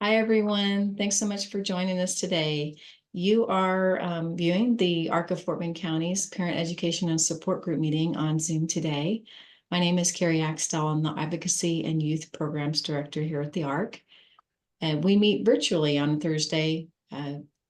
Hi, everyone. Thanks so much for joining us today. You are viewing the ARC of Fort Bend County's Parent Education and Support Group meeting on Zoom today. My name is Carrie Axtell. I'm the Advocacy and Youth Programs Director here at the ARC. And we meet virtually on Thursday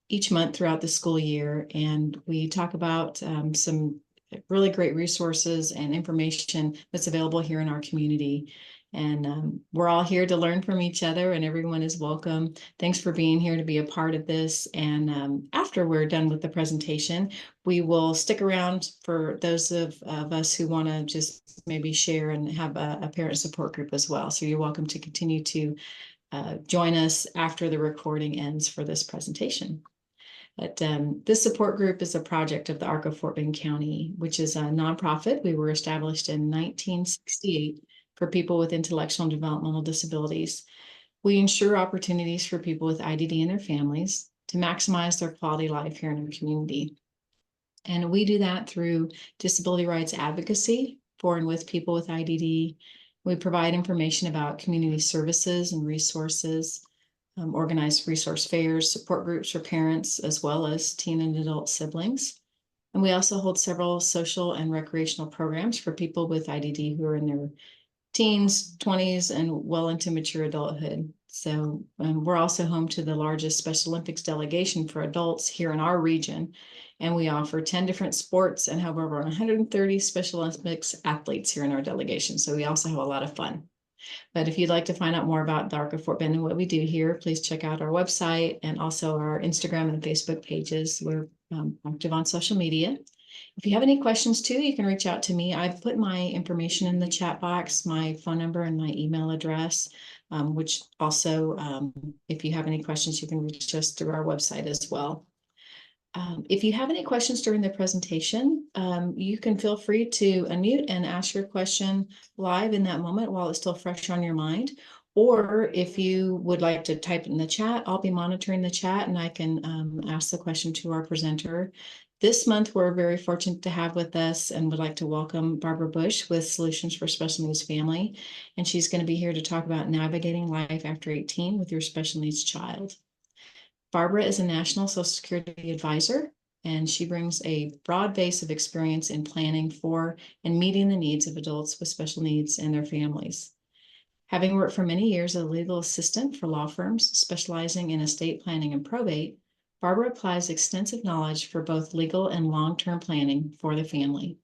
each month throughout the school year, and we talk about some really great resources and information that's available here in our community. And we're all here to learn from each other, and everyone is welcome. Thanks for being here to be a part of this. And after we're done with the presentation, we will stick around for those of us who want to just maybe share and have a parent support group as well. So you're welcome to continue to join us after the recording ends for this presentation. But this support group is a project of the ARC of Fort Bend County, which is a nonprofit. We were established in 1968 for people with intellectual and developmental disabilities. We ensure opportunities for people with IDD and their families to maximize their quality life here in our community. And we do that through disability rights advocacy for and with people with IDD. We provide information about community services and resources, organize resource fairs, support groups for parents, as well as teen and adult siblings. And we also hold several social and recreational programs for people with IDD who are in their teens, 20s, and well into mature adulthood. So we're also home to the largest Special Olympics delegation for adults here in our region. And we offer 10 different sports and have over 130 Special Olympics athletes here in our delegation. So we also have a lot of fun. But if you'd like to find out more about the ARC of Fort Bend and what we do here, please check out our website and also our Instagram and Facebook pages. We're active on social media. If you have any questions too, you can reach out to me. I've put my information in the chat box, my phone number and my email address, which also, if you have any questions, you can reach us through our website as well. If you have any questions during the presentation, you can feel free to unmute and ask your question live in that moment while it's still fresh on your mind. Or if you would like to type it in the chat, I'll be monitoring the chat and I can ask the question to our presenter. This month, we're very fortunate to have with us and would like to welcome Barbara Bush with Solutions for Special Needs Family. And she's going to be here to talk about navigating life after 18 with your special needs child. Barbara is a National Social Security advisor, and she brings a broad base of experience in planning for and meeting the needs of adults with special needs and their families. Having worked for many years as a legal assistant for law firms specializing in estate planning and probate, Barbara applies extensive knowledge for both legal and long-term planning for the family.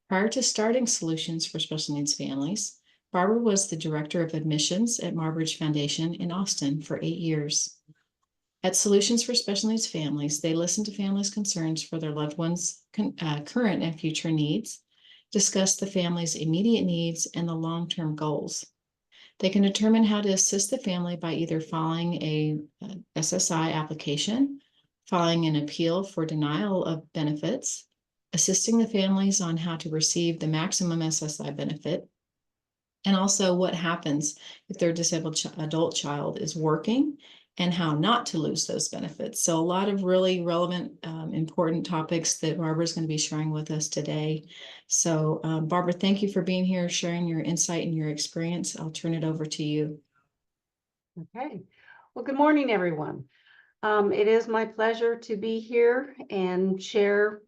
Prior to starting Solutions for Special Needs Families, Barbara was the director of admissions at Marbridge Foundation in Austin for 8 years. At Solutions for Special Needs Families, they listen to families' concerns for their loved ones' current and future needs, discuss the family's immediate needs and the long-term goals. They can determine how to assist the family by either filing a SSI application, filing an appeal for denial of benefits, assisting the families on how to receive the maximum SSI benefit, and also what happens if their disabled adult child is working and how not to lose those benefits. So a lot of really relevant, important topics that Barbara's going to be sharing with us today. So Barbara, thank you for being here, sharing your insight and your experience. I'll turn it over to you. Okay. Well, good morning, everyone. It is my pleasure to be here and share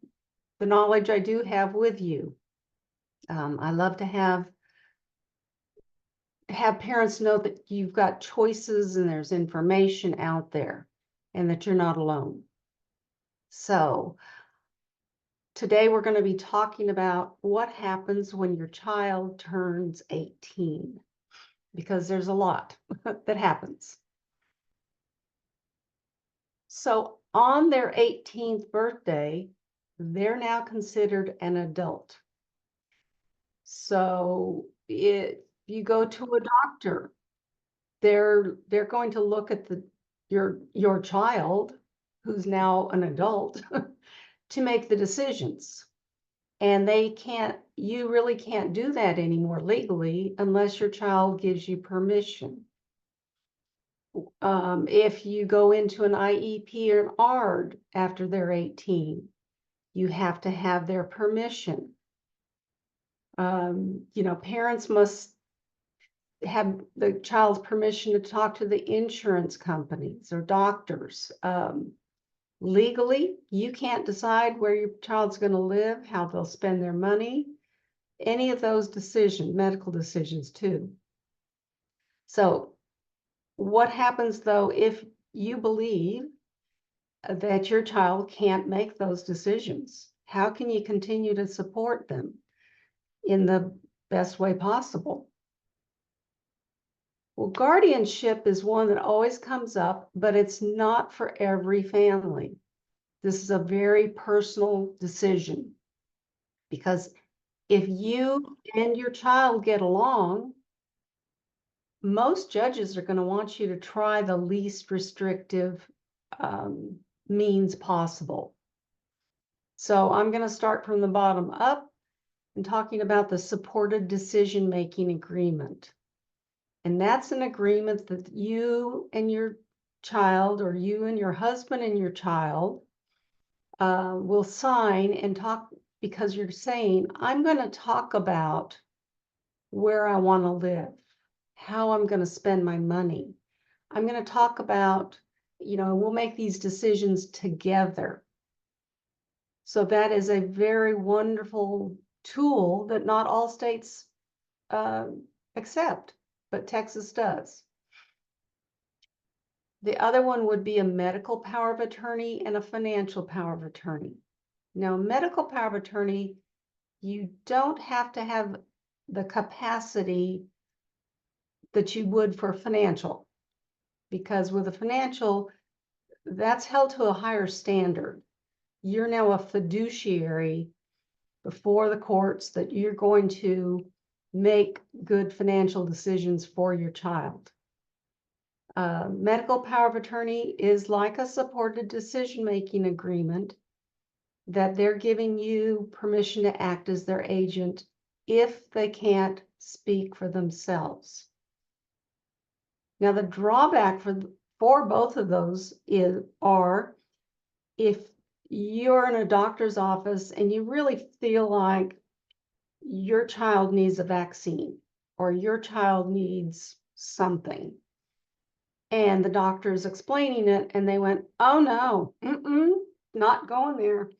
the knowledge I do have with you. I love to have parents know that you've got choices and there's information out there and that you're not alone. So today we're going to be talking about what happens when your child turns 18, because there's a lot that happens. So on their 18th birthday, they're now considered an adult. So if you go to a doctor, they're going to look at your child, who's now an adult, to make the decisions. And you really can't do that anymore legally unless your child gives you permission. If you go into an IEP or an ARD after they're 18, you have to have their permission. Parents must have the child's permission to talk to the insurance companies or doctors. Legally, you can't decide where your child's going to live, how they'll spend their money, any of those decisions, medical decisions too. So what happens though if you believe that your child can't make those decisions? How can you continue to support them in the best way possible? Well, guardianship is one that always comes up, but it's not for every family. This is a very personal decision, because if you and your child get along, most judges are going to want you to try the least restrictive means possible. So I'm going to start from the bottom up and talking about the supported decision-making agreement. And that's an agreement that you and your child, or you and your husband and your child, will sign and talk, because you're saying, I'm going to talk about where I want to live, how I'm going to spend my money. I'm going to talk about, we'll make these decisions together. So that is a very wonderful tool that not all states accept, but Texas does. The other one would be a medical power of attorney and a financial power of attorney. Now, medical power of attorney, you don't have to have the capacity that you would for financial, because with a financial, that's held to a higher standard. You're now a fiduciary before the courts that you're going to make good financial decisions for your child. Medical power of attorney is like a supported decision-making agreement that they're giving you permission to act as their agent if they can't speak for themselves. Now, the drawback for both of those are if you're in a doctor's office and you really feel like your child needs a vaccine or your child needs something, and the doctor is explaining it and they went, oh no, not going there.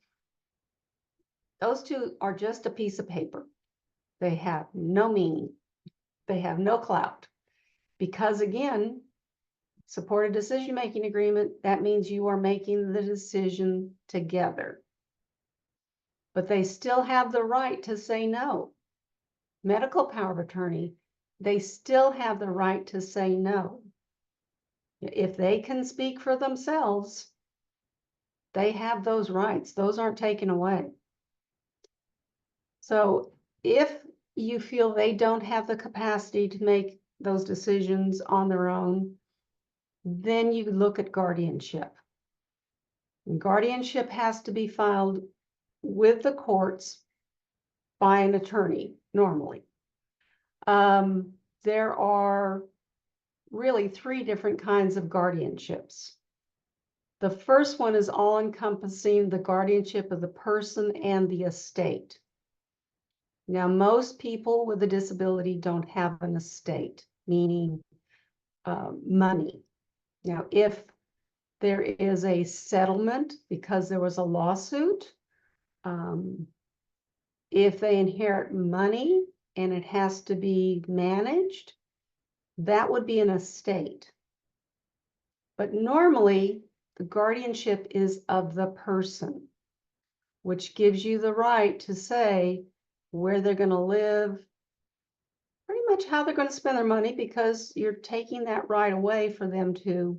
Those two are just a piece of paper. They have no meaning. They have no clout. Because again, supported decision-making agreement, that means you are making the decision together. But they still have the right to say no. Medical power of attorney, they still have the right to say no. If they can speak for themselves, they have those rights. Those aren't taken away. So if you feel they don't have the capacity to make those decisions on their own, then you look at guardianship. And guardianship has to be filed with the courts by an attorney, normally. There are really 3 different kinds of guardianships. The first one is all-encompassing the guardianship of the person and the estate. Now, most people with a disability don't have an estate, meaning money. Now, if there is a settlement because there was a lawsuit, if they inherit money and it has to be managed, that would be an estate. But normally, the guardianship is of the person, which gives you the right to say where they're going to live, pretty much how they're going to spend their money, because you're taking that right away for them to,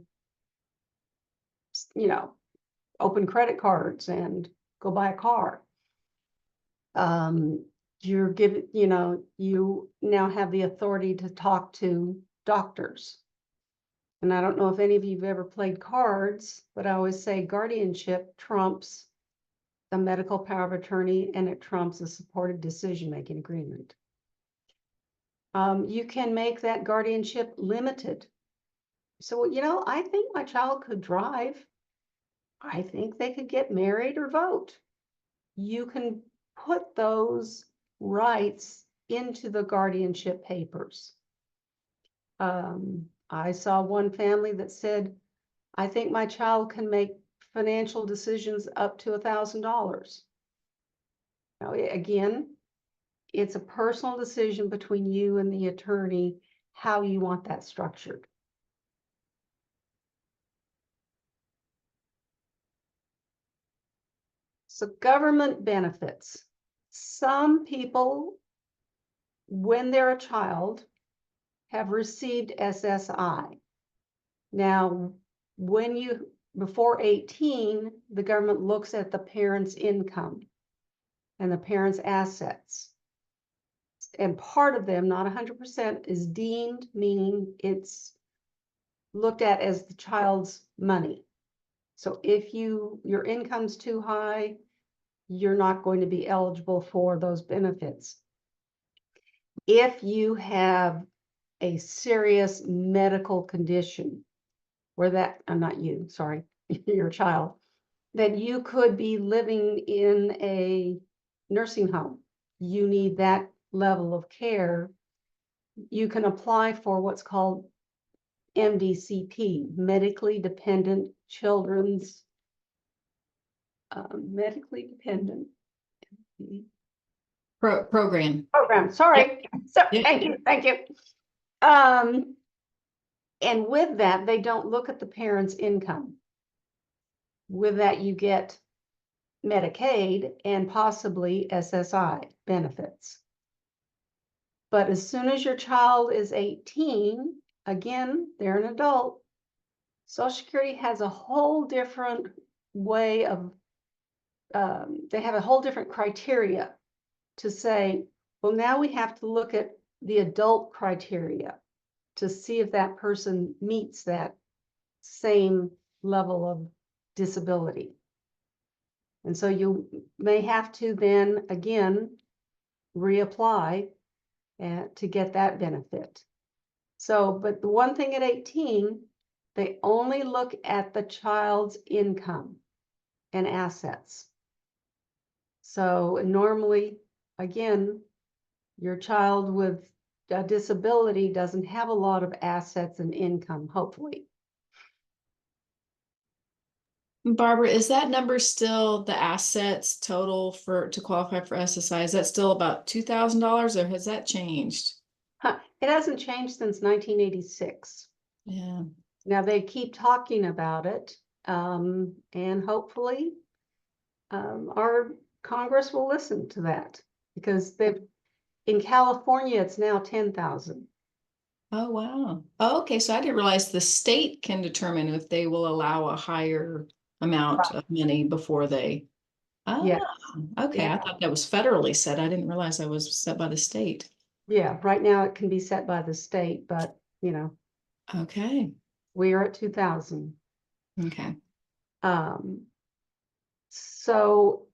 open credit cards and go buy a car. You're given, you now have the authority to talk to doctors. And I don't know if any of you have ever played cards, but I always say guardianship trumps the medical power of attorney, and it trumps a supported decision-making agreement. You can make that guardianship limited. So, I think my child could drive. I think they could get married or vote. You can put those rights into the guardianship papers. I saw one family that said, I think my child can make financial decisions up to $1,000. Now, again, it's a personal decision between you and the attorney, how you want that structured. So government benefits. Some people, when they're a child, have received SSI. Now, before 18, the government looks at the parent's income and the parent's assets. And part of them, not 100%, is deemed, meaning it's looked at as the child's money. So if your income's too high, you're not going to be eligible for those benefits. If you have a serious medical condition, where that, not you, sorry, your child, that you could be living in a nursing home, you need that level of care, you can apply for what's called MDCP, Medically Dependent Children's, Medically Dependent Program. Program. Sorry. So, Yep. thank you. And with that, they don't look at the parent's income. With that, you get Medicaid and possibly SSI benefits. But as soon as your child is 18, again, they're an adult, Social Security has a whole different way of, they have a whole different criteria to say, well, now we have to look at the adult criteria to see if that person meets that same level of disability. And so you may have to then again reapply to get that benefit. So, but the one thing at 18, they only look at the child's income and assets. So normally, again, your child with a disability doesn't have a lot of assets and income, hopefully. Barbara, is that number still the assets total to qualify for SSI? Is that still about $2,000 or has that changed? It hasn't changed since 1986. Yeah. Now they keep talking about it, and hopefully our Congress will listen to that, because in California it's now 10,000. Oh, wow. Oh, okay. So I didn't realize the state can determine if they will allow a higher amount of money before they. Oh, Yeah. okay. Yeah. I thought that was federally set. I didn't realize that was set by the state. Yeah, right now it can be set by the state, but Okay. we are at 2,000. Okay. So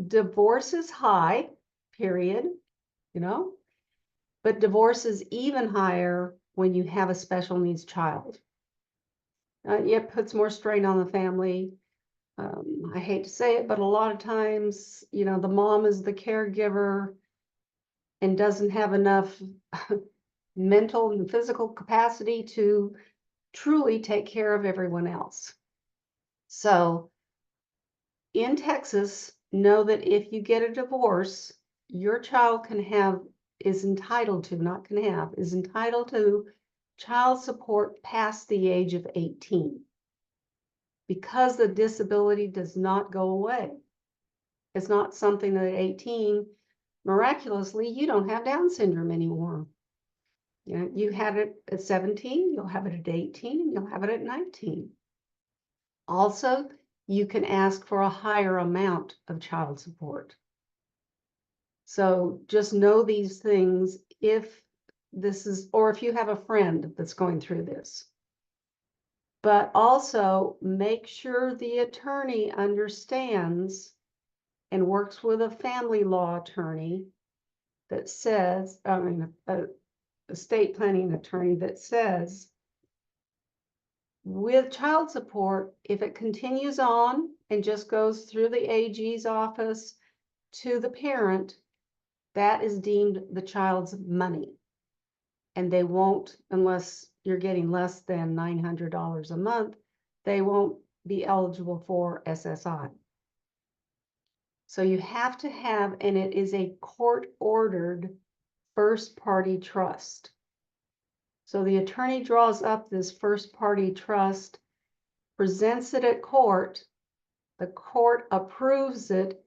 divorce is high, period, but divorce is even higher when you have a special needs child. It puts more strain on the family. I hate to say it, but a lot of times, the mom is the caregiver and doesn't have enough mental and physical capacity to truly take care of everyone else. So in Texas, know that if you get a divorce, your child is entitled to child support past the age of 18, because the disability does not go away. It's not something that at 18, miraculously, you don't have Down syndrome anymore. You had it at 17, you'll have it at 18, and you'll have it at 19. Also, you can ask for a higher amount of child support. So just know these things if you have a friend that's going through this. But also make sure the attorney understands and works with a family law attorney that says, a estate planning attorney that says, with child support, if it continues on and just goes through the AG's office to the parent, that is deemed the child's money. And they won't, unless you're getting less than $900 a month, they won't be eligible for SSI. So you have to have, and it is a court-ordered first-party trust. So the attorney draws up this first-party trust, presents it at court, the court approves it,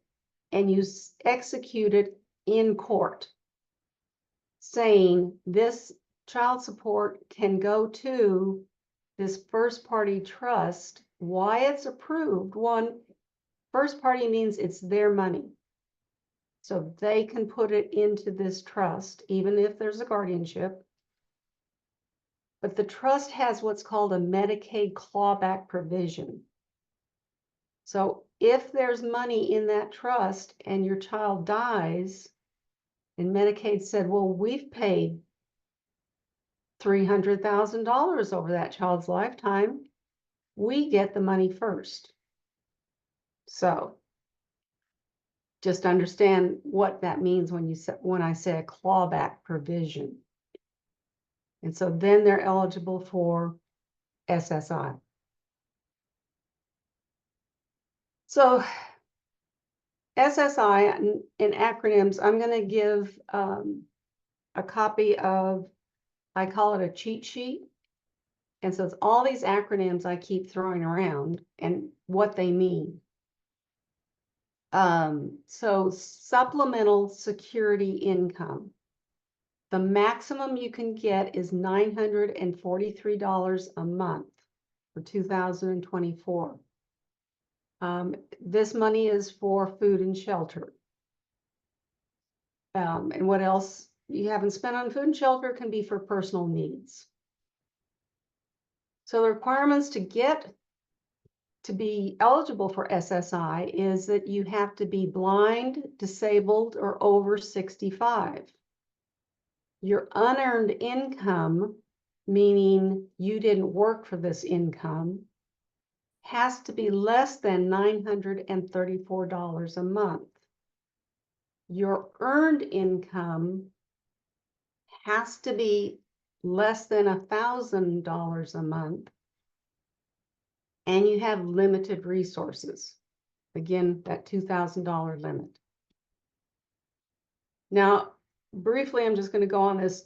and you execute it in court, saying this child support can go to this first-party trust. Why it's approved? One, first party means it's their money. So they can put it into this trust, even if there's a guardianship. But the trust has what's called a Medicaid clawback provision. So if there's money in that trust and your child dies, and Medicaid said, well, we've paid $300,000 over that child's lifetime, we get the money first. So just understand what that means when I say a clawback provision. And so then they're eligible for SSI. So SSI in acronyms, I'm going to give a copy of, I call it a cheat sheet. And so it's all these acronyms I keep throwing around and what they mean. So supplemental security income. The maximum you can get is $943 a month for 2024. This money is for food and shelter. And what else you haven't spent on food and shelter can be for personal needs. So the requirements to be eligible for SSI is that you have to be blind, disabled, or over 65. Your unearned income, meaning you didn't work for this income, has to be less than $934 a month. Your earned income has to be less than $1,000 a month, and you have limited resources. Again, that $2,000 limit. Now, briefly, I'm just going to go on this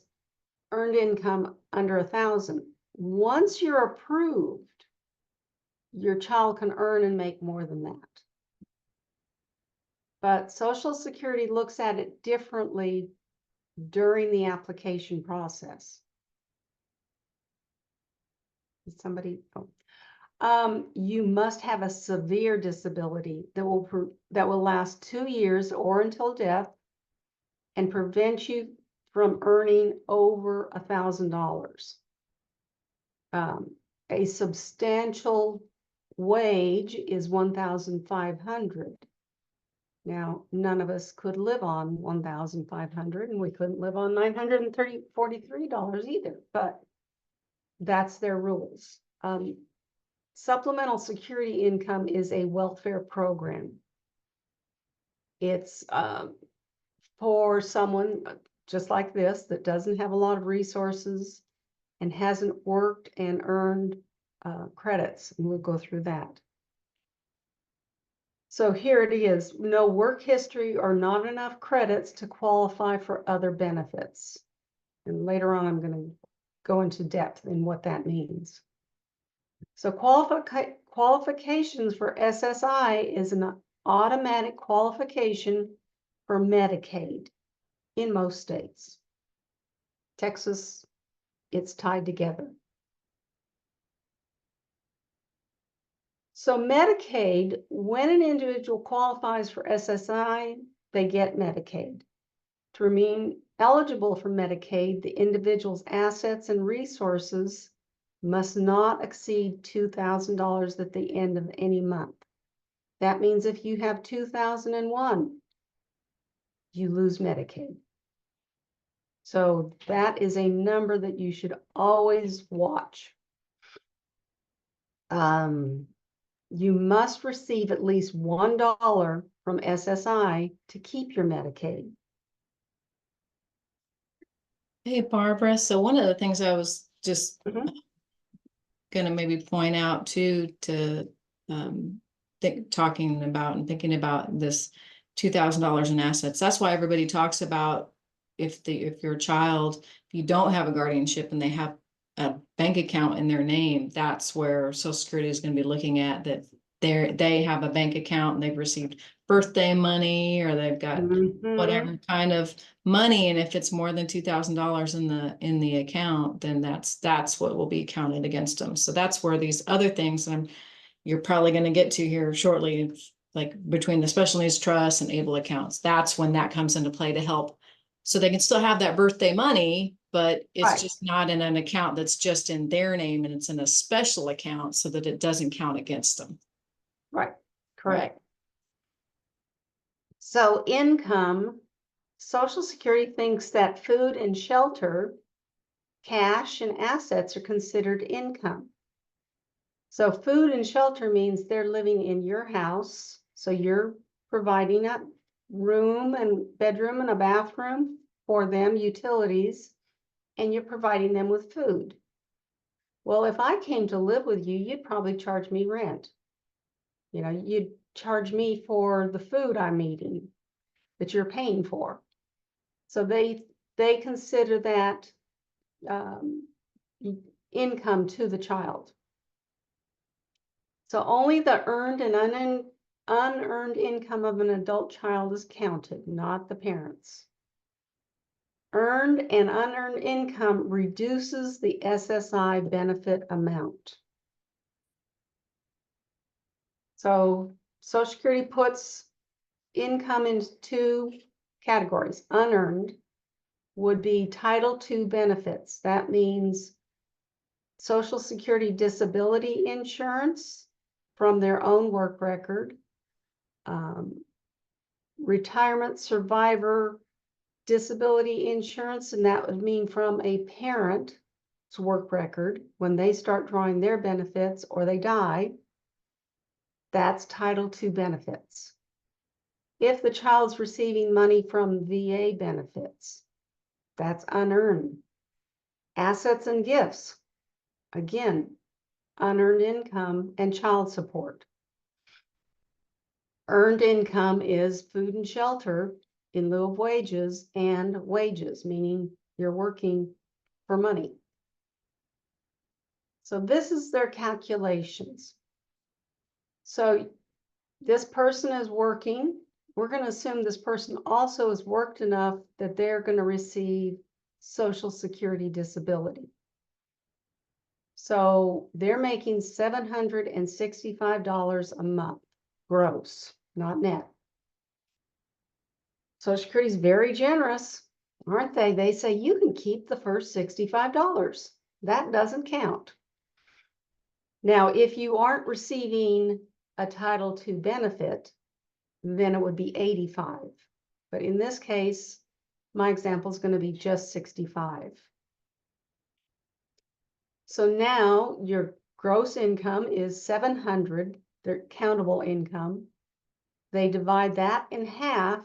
earned income under 1,000. Once you're approved, your child can earn and make more than that. But Social Security looks at it differently during the application process. Is somebody? Oh. You must have a severe disability that will last 2 years or until death and prevent you from earning over $1,000. A substantial wage is $1,500. Now, none of us could live on $1,500, and we couldn't live on $943 either, but that's their rules. Supplemental security income is a welfare program. It's for someone just like this that doesn't have a lot of resources and hasn't worked and earned credits, and we'll go through that. So here it is, no work history or not enough credits to qualify for other benefits. And later on, I'm going to go into depth in what that means. So qualifications for SSI is an automatic qualification for Medicaid in most states. Texas, it's tied together. So Medicaid, when an individual qualifies for SSI, they get Medicaid. To remain eligible for Medicaid, the individual's assets and resources must not exceed $2,000 at the end of any month. That means if you have 2001, you lose Medicaid. So that is a number that you should always watch. You must receive at least $1 from SSI to keep your Medicaid. Hey, Barbara. So one of the things I was just Mhm. gonna maybe point out too, to talking about and thinking about this $2,000 in assets. That's why everybody talks about if your child, if you don't have a guardianship and they have a bank account in their name, that's where Social Security is going to be looking at that they have a bank account and they've received birthday money or they've got Mhm. whatever kind of money, and if it's more than $2,000 in the account, then that's what will be counted against them. So that's where these other things you're probably going to get to here shortly, like between the special needs trust and able accounts, that's when that comes into play to help. So they can still have that birthday money, but it's Right. just not in an account that's just in their name, and it's in a special account so that it doesn't count against them. Right. Correct. So income, Social Security thinks that food and shelter, cash and assets are considered income. So food and shelter means they're living in your house. So you're providing a room and bedroom and a bathroom for them, utilities, and you're providing them with food. Well, if I came to live with you, you'd probably charge me rent. You'd charge me for the food I'm eating that you're paying for. So they consider that income to the child. So only the earned and unearned income of an adult child is counted, not the parents. Earned and unearned income reduces the SSI benefit amount. So Social Security puts income into two categories. Unearned would be Title II benefits. That means Social Security disability insurance from their own work record, retirement survivor disability insurance, and that would mean from a parent's work record when they start drawing their benefits or they die. That's Title II benefits. If the child's receiving money from VA benefits, that's unearned. Assets and gifts, again, unearned income and child support. Earned income is food and shelter in lieu of wages, and wages, meaning you're working for money. So this is their calculations. So this person is working. We're going to assume this person also has worked enough that they're going to receive Social Security disability. So they're making $765 a month, gross, not net. Social Security is very generous, aren't they? They say you can keep the first $65. That doesn't count. Now, if you aren't receiving a Title II benefit, then it would be 85. But in this case, my example is going to be just 65. So now your gross income is 700, their countable income. They divide that in half,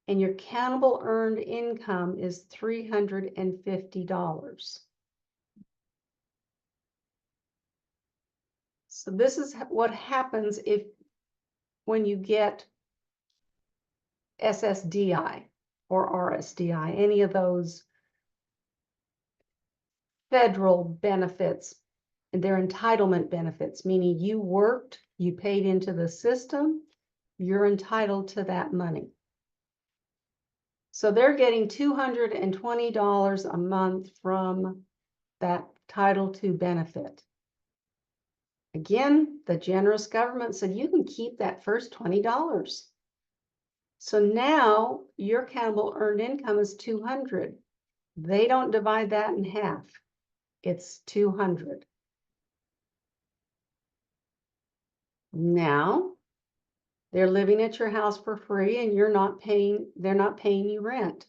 and your countable earned income is $350. So this is what happens when you get SSDI or RSDI, any of those federal benefits, and their entitlement benefits, meaning you worked, you paid into the system, you're entitled to that money. So they're getting $220 a month from that Title II benefit. Again, the generous government said you can keep that first $20. So now your countable earned income is 200. They don't divide that in half. It's 200. Now they're living at your house for free and they're not paying you rent.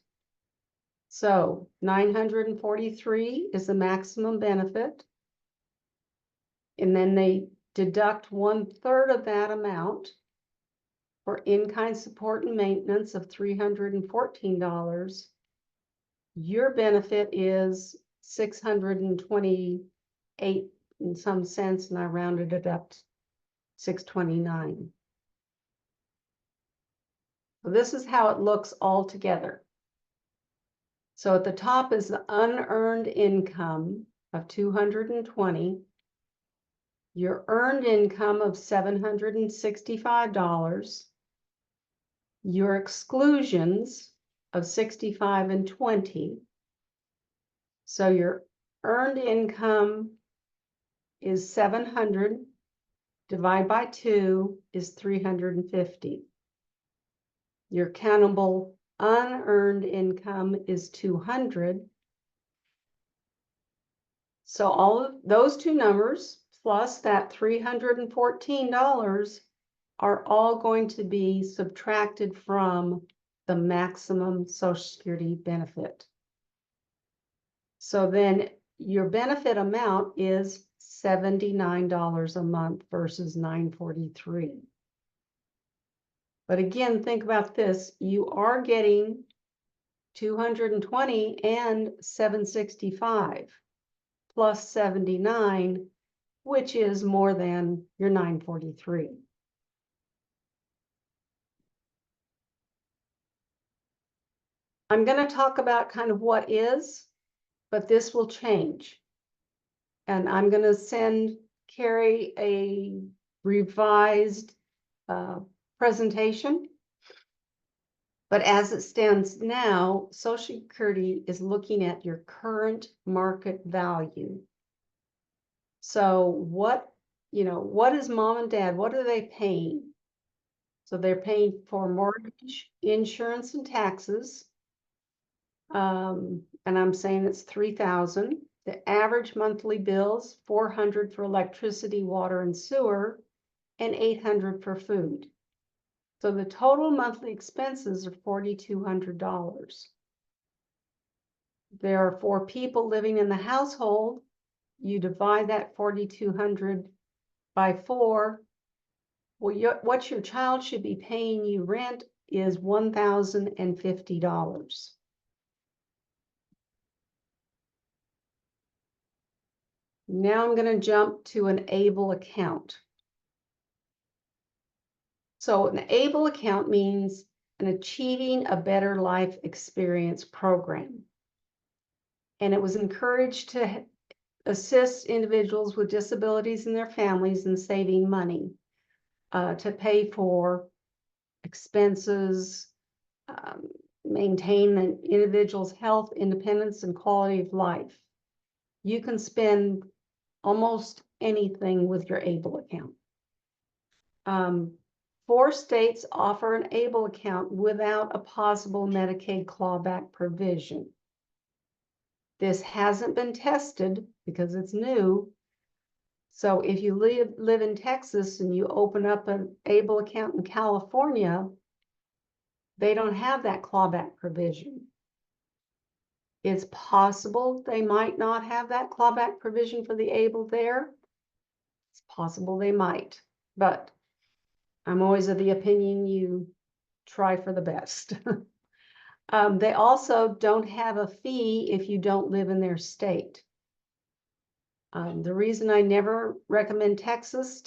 So 943 is the maximum benefit. And then they deduct 1/3 of that amount for in-kind support and maintenance of $314. Your benefit is $628 in some sense, and I rounded it up to $629. So this is how it looks all together. So at the top is the unearned income of $220, your earned income of $765, your exclusions of $65 and $20. So your earned income is $700, divided by 2 is $350. Your countable unearned income is $200. So all of those two numbers plus that $314 are all going to be subtracted from the maximum Social Security benefit. So then your benefit amount is $79 a month versus $943. But again, think about this, you are getting 220 and 765 plus 79, which is more than your 943. I'm going to talk about kind of what is, but this will change. And I'm going to send Carrie a revised presentation. But as it stands now, Social Security is looking at your current market value. So what is mom and dad, what are they paying? So they're paying for mortgage, insurance, and taxes. And I'm saying it's $3,000. The average monthly bills, $400 for electricity, water, and sewer, and $800 for food. So the total monthly expenses are $4,200. There are 4 people living in the household. You divide that $4,200 by 4. Well, what your child should be paying you rent is $1,050. Now I'm going to jump to an ABLE account. So an ABLE account means an Achieving a Better Life Experience program. And it was encouraged to assist individuals with disabilities and their families in saving money to pay for expenses, maintain an individual's health, independence, and quality of life. You can spend almost anything with your ABLE account. 4 states offer an ABLE account without a possible Medicaid clawback provision. This hasn't been tested because it's new. So if you live in Texas and you open up an ABLE account in California, they don't have that clawback provision. It's possible they might not have that clawback provision for the ABLE there. It's possible they might, but I'm always of the opinion you try for the best. They also don't have a fee if you don't live in their state. The reason I never recommend Texas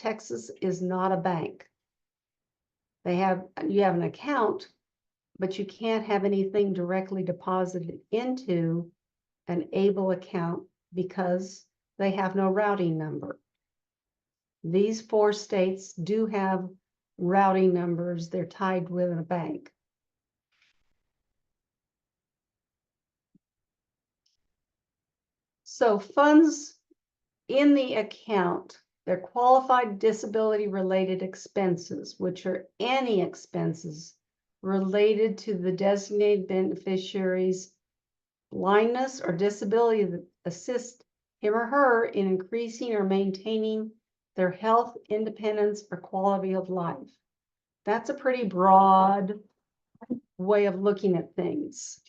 is not a bank. You have an account, but you can't have anything directly deposited into an ABLE account because they have no routing number. These 4 states do have routing numbers. They're tied with a bank. So funds in the account, they're qualified disability related expenses, which are any expenses related to the designated beneficiary's blindness or disability that assist him or her in increasing or maintaining their health, independence, or quality of life. That's a pretty broad way of looking at things.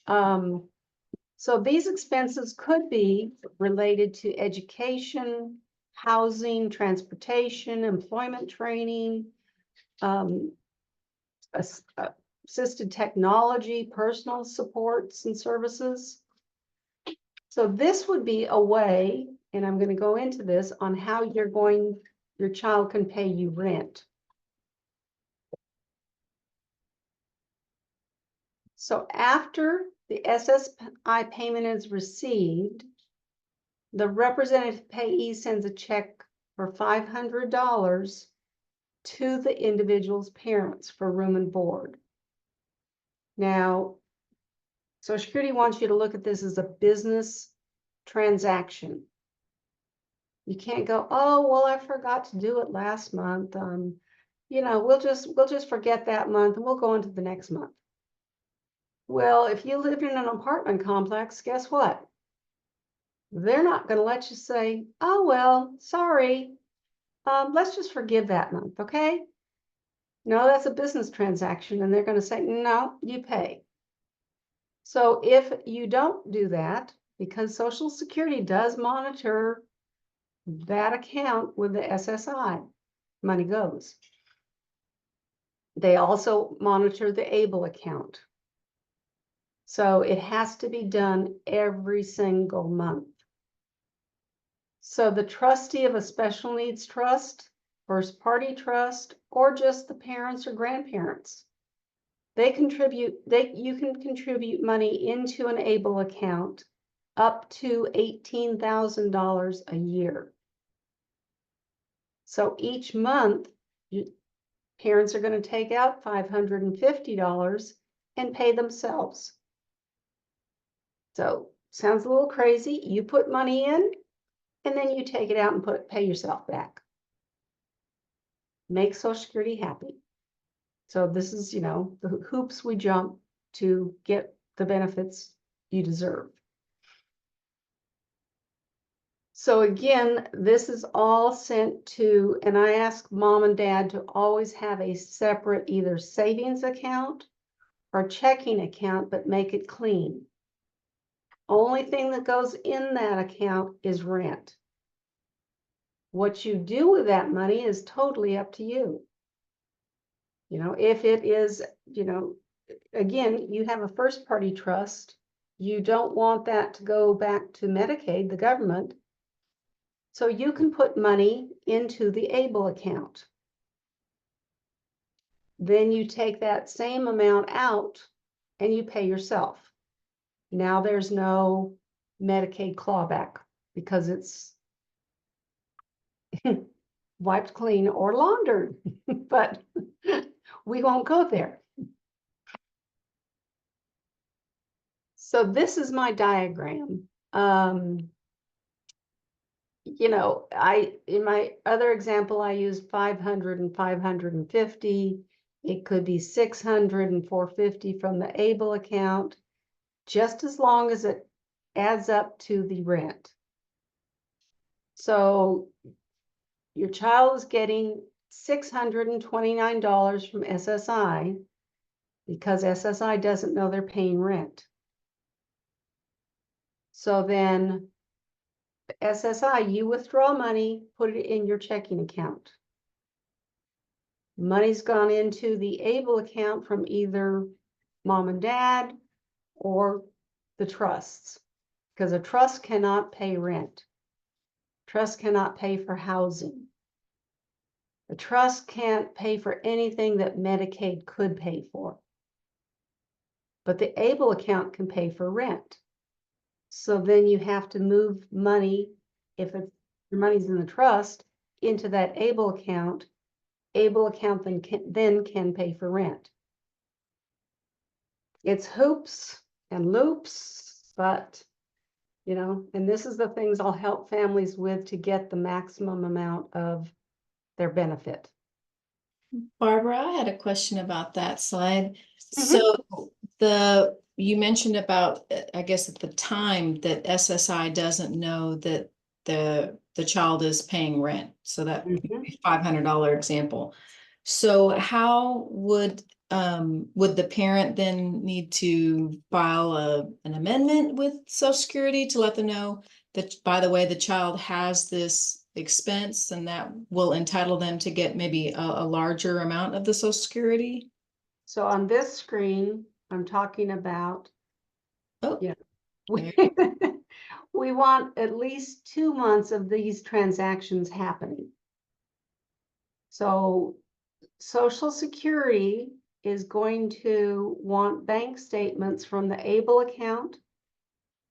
So these expenses could be related to education, housing, transportation, employment training, assisted technology, personal supports and services. So this would be a way, and I'm going to go into this, on how your child can pay you rent. So after the SSI payment is received, the representative payee sends a check for $500 to the individual's parents for room and board. Now, Social Security wants you to look at this as a business transaction. You can't go, oh, well, I forgot to do it last month. You know, we'll just forget that month and we'll go into the next month. Well, if you live in an apartment complex, guess what? They're not going to let you say, oh, well, sorry. Let's just forgive that month, okay? No, that's a business transaction, and they're going to say, no, you pay. So if you don't do that, because Social Security does monitor that account with the SSI, money goes. They also monitor the ABLE account. So it has to be done every single month. So the trustee of a special needs trust, first party trust, or just the parents or grandparents, you can contribute money into an ABLE account up to $18,000 a year. So each month, parents are going to take out $550 and pay themselves. So sounds a little crazy. You put money in, and then you take it out and pay yourself back. Make Social Security happy. So this is, you know, the hoops we jump to get the benefits you deserve. So again, this is all sent to, and I ask mom and dad to always have a separate either savings account or checking account, but make it clean. Only thing that goes in that account is rent. What you do with that money is totally up to you. You know, if it is, you know, again, you have a first party trust, you don't want that to go back to Medicaid, the government. So you can put money into the ABLE account. Then you take that same amount out and you pay yourself. Now there's no Medicaid clawback because it's wiped clean or laundered, but we won't go there. So this is my diagram. You know, in my other example, I used 500 and 550. It could be 600 and 450 from the ABLE account, just as long as it adds up to the rent. So your child is getting $629 from SSI because SSI doesn't know they're paying rent. So then SSI, you withdraw money, put it in your checking account. Money's gone into the ABLE account from either mom and dad or the trusts, because a trust cannot pay rent. Trust cannot pay for housing. The trust can't pay for anything that Medicaid could pay for. But the ABLE account can pay for rent. So then you have to move money, if your money's in the trust, into that ABLE account. ABLE account then can pay for rent. It's hoops and loops, but you know, and this is the things I'll help families with to get the maximum amount of their benefit. Barbara, I had a question about that slide. Mhm. So you mentioned about, I guess at the time that SSI doesn't know that the child is paying rent. So that $500 example. So how would the parent then need to file an amendment with Social Security to let them know that, by the way, the child has this expense and that will entitle them to get maybe a larger amount of the Social Security? So on this screen, I'm talking about, Oh, yeah, we want at least 2 months of these transactions happening. So Social Security is going to want bank statements from the ABLE account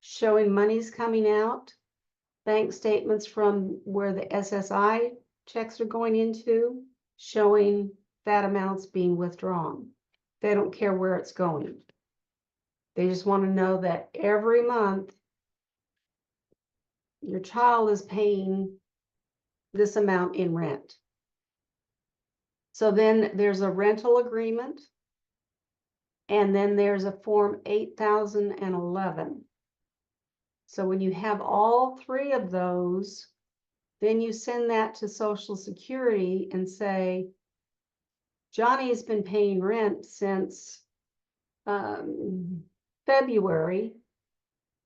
showing money's coming out, bank statements from where the SSI checks are going into, showing that amount's being withdrawn. They don't care where it's going. They just want to know that every month your child is paying this amount in rent. So then there's a rental agreement, and then there's a Form 8011. So when you have all three of those, then you send that to Social Security and say, Johnny's been paying rent since February.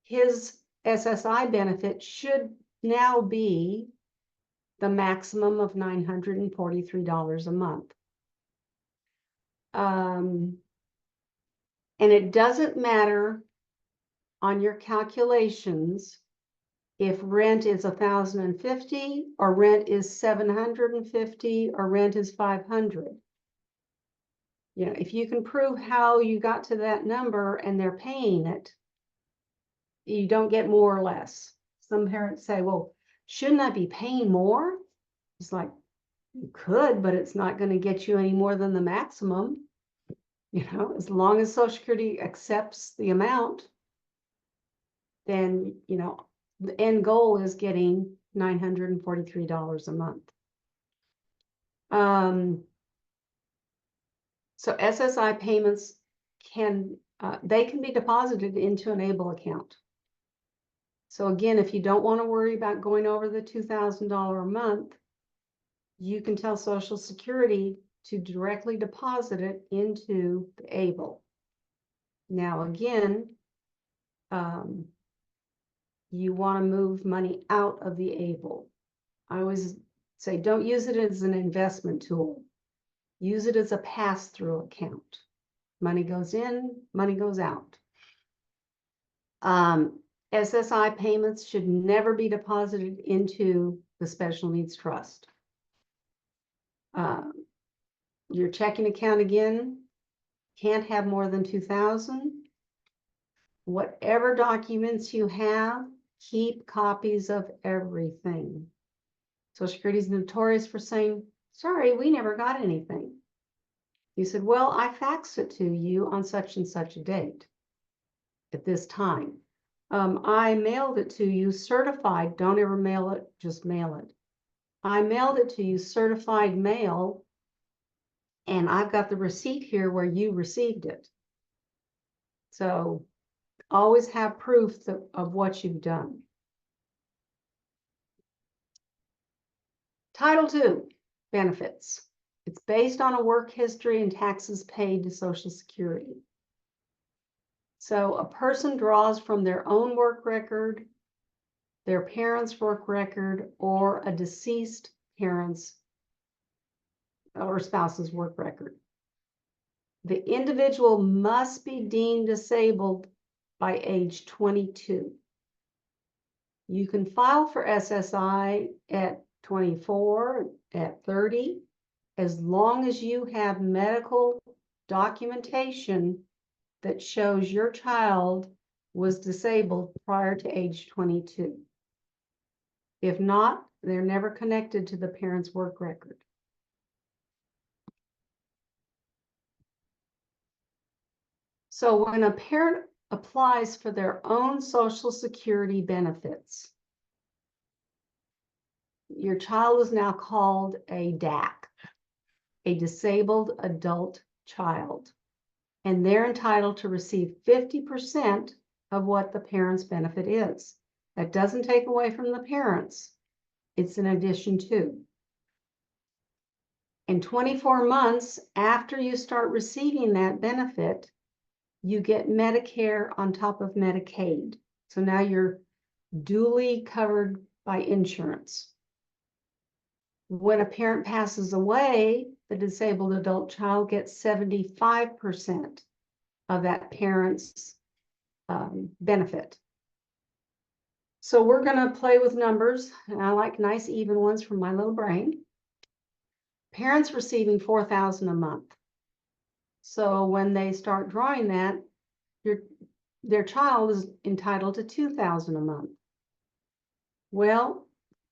His SSI benefit should now be the maximum of $943 a month. And it doesn't matter on your calculations if rent is 1,050 or rent is 750 or rent is 500. You know, if you can prove how you got to that number and they're paying it, you don't get more or less. Some parents say, well, shouldn't I be paying more? It's like, you could, but it's not going to get you any more than the maximum. You know, as long as Social Security accepts the amount, then, you know, the end goal is getting $943 a month. So SSI payments can be deposited into an ABLE account. So again, if you don't want to worry about going over the $2,000 a month, you can tell Social Security to directly deposit it into the ABLE. Now again, you want to move money out of the ABLE. I always say, don't use it as an investment tool. Use it as a pass-through account. Money goes in, money goes out. SSI payments should never be deposited into the Special Needs Trust. Your checking account, again, can't have more than 2,000. Whatever documents you have, keep copies of everything. Social Security is notorious for saying, sorry, we never got anything. You said, well, I faxed it to you on such and such a date at this time. I mailed it to you certified. Don't ever mail it, just mail it. I mailed it to you certified mail, and I've got the receipt here where you received it. So always have proof of what you've done. Title II, benefits. It's based on a work history and taxes paid to Social Security. So a person draws from their own work record, their parents' work record, or a deceased parent's or spouse's work record. The individual must be deemed disabled by age 22. You can file for SSI at 24, at 30, as long as you have medical documentation that shows your child was disabled prior to age 22. If not, they're never connected to the parent's work record. So when a parent applies for their own Social Security benefits, your child is now called a DAC, a disabled adult child, and they're entitled to receive 50% of what the parent's benefit is. That doesn't take away from the parents. It's an addition to. And 24 months after you start receiving that benefit, you get Medicare on top of Medicaid. So now you're duly covered by insurance. When a parent passes away, the disabled adult child gets 75% of that parent's benefit. So we're gonna play with numbers, and I like nice even ones from my little brain. Parents receiving $4,000 a month. So when they start drawing that, their child is entitled to $2,000 a month. Well,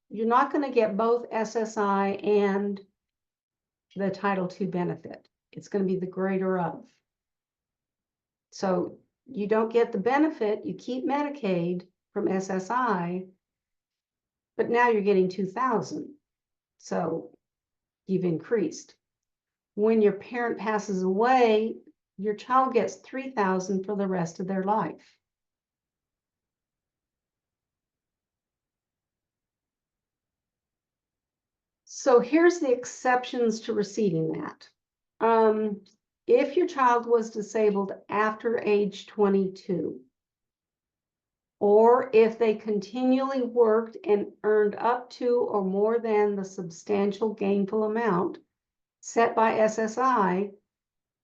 you're not going to get both SSI and the Title II benefit. It's going to be the greater of. So you don't get the benefit, you keep Medicaid from SSI, but now you're getting $2,000. So you've increased. When your parent passes away, your child gets $3,000 for the rest of their life. So here's the exceptions to receiving that. If your child was disabled after age 22, or if they continually worked and earned up to or more than the substantial gainful amount set by SSI,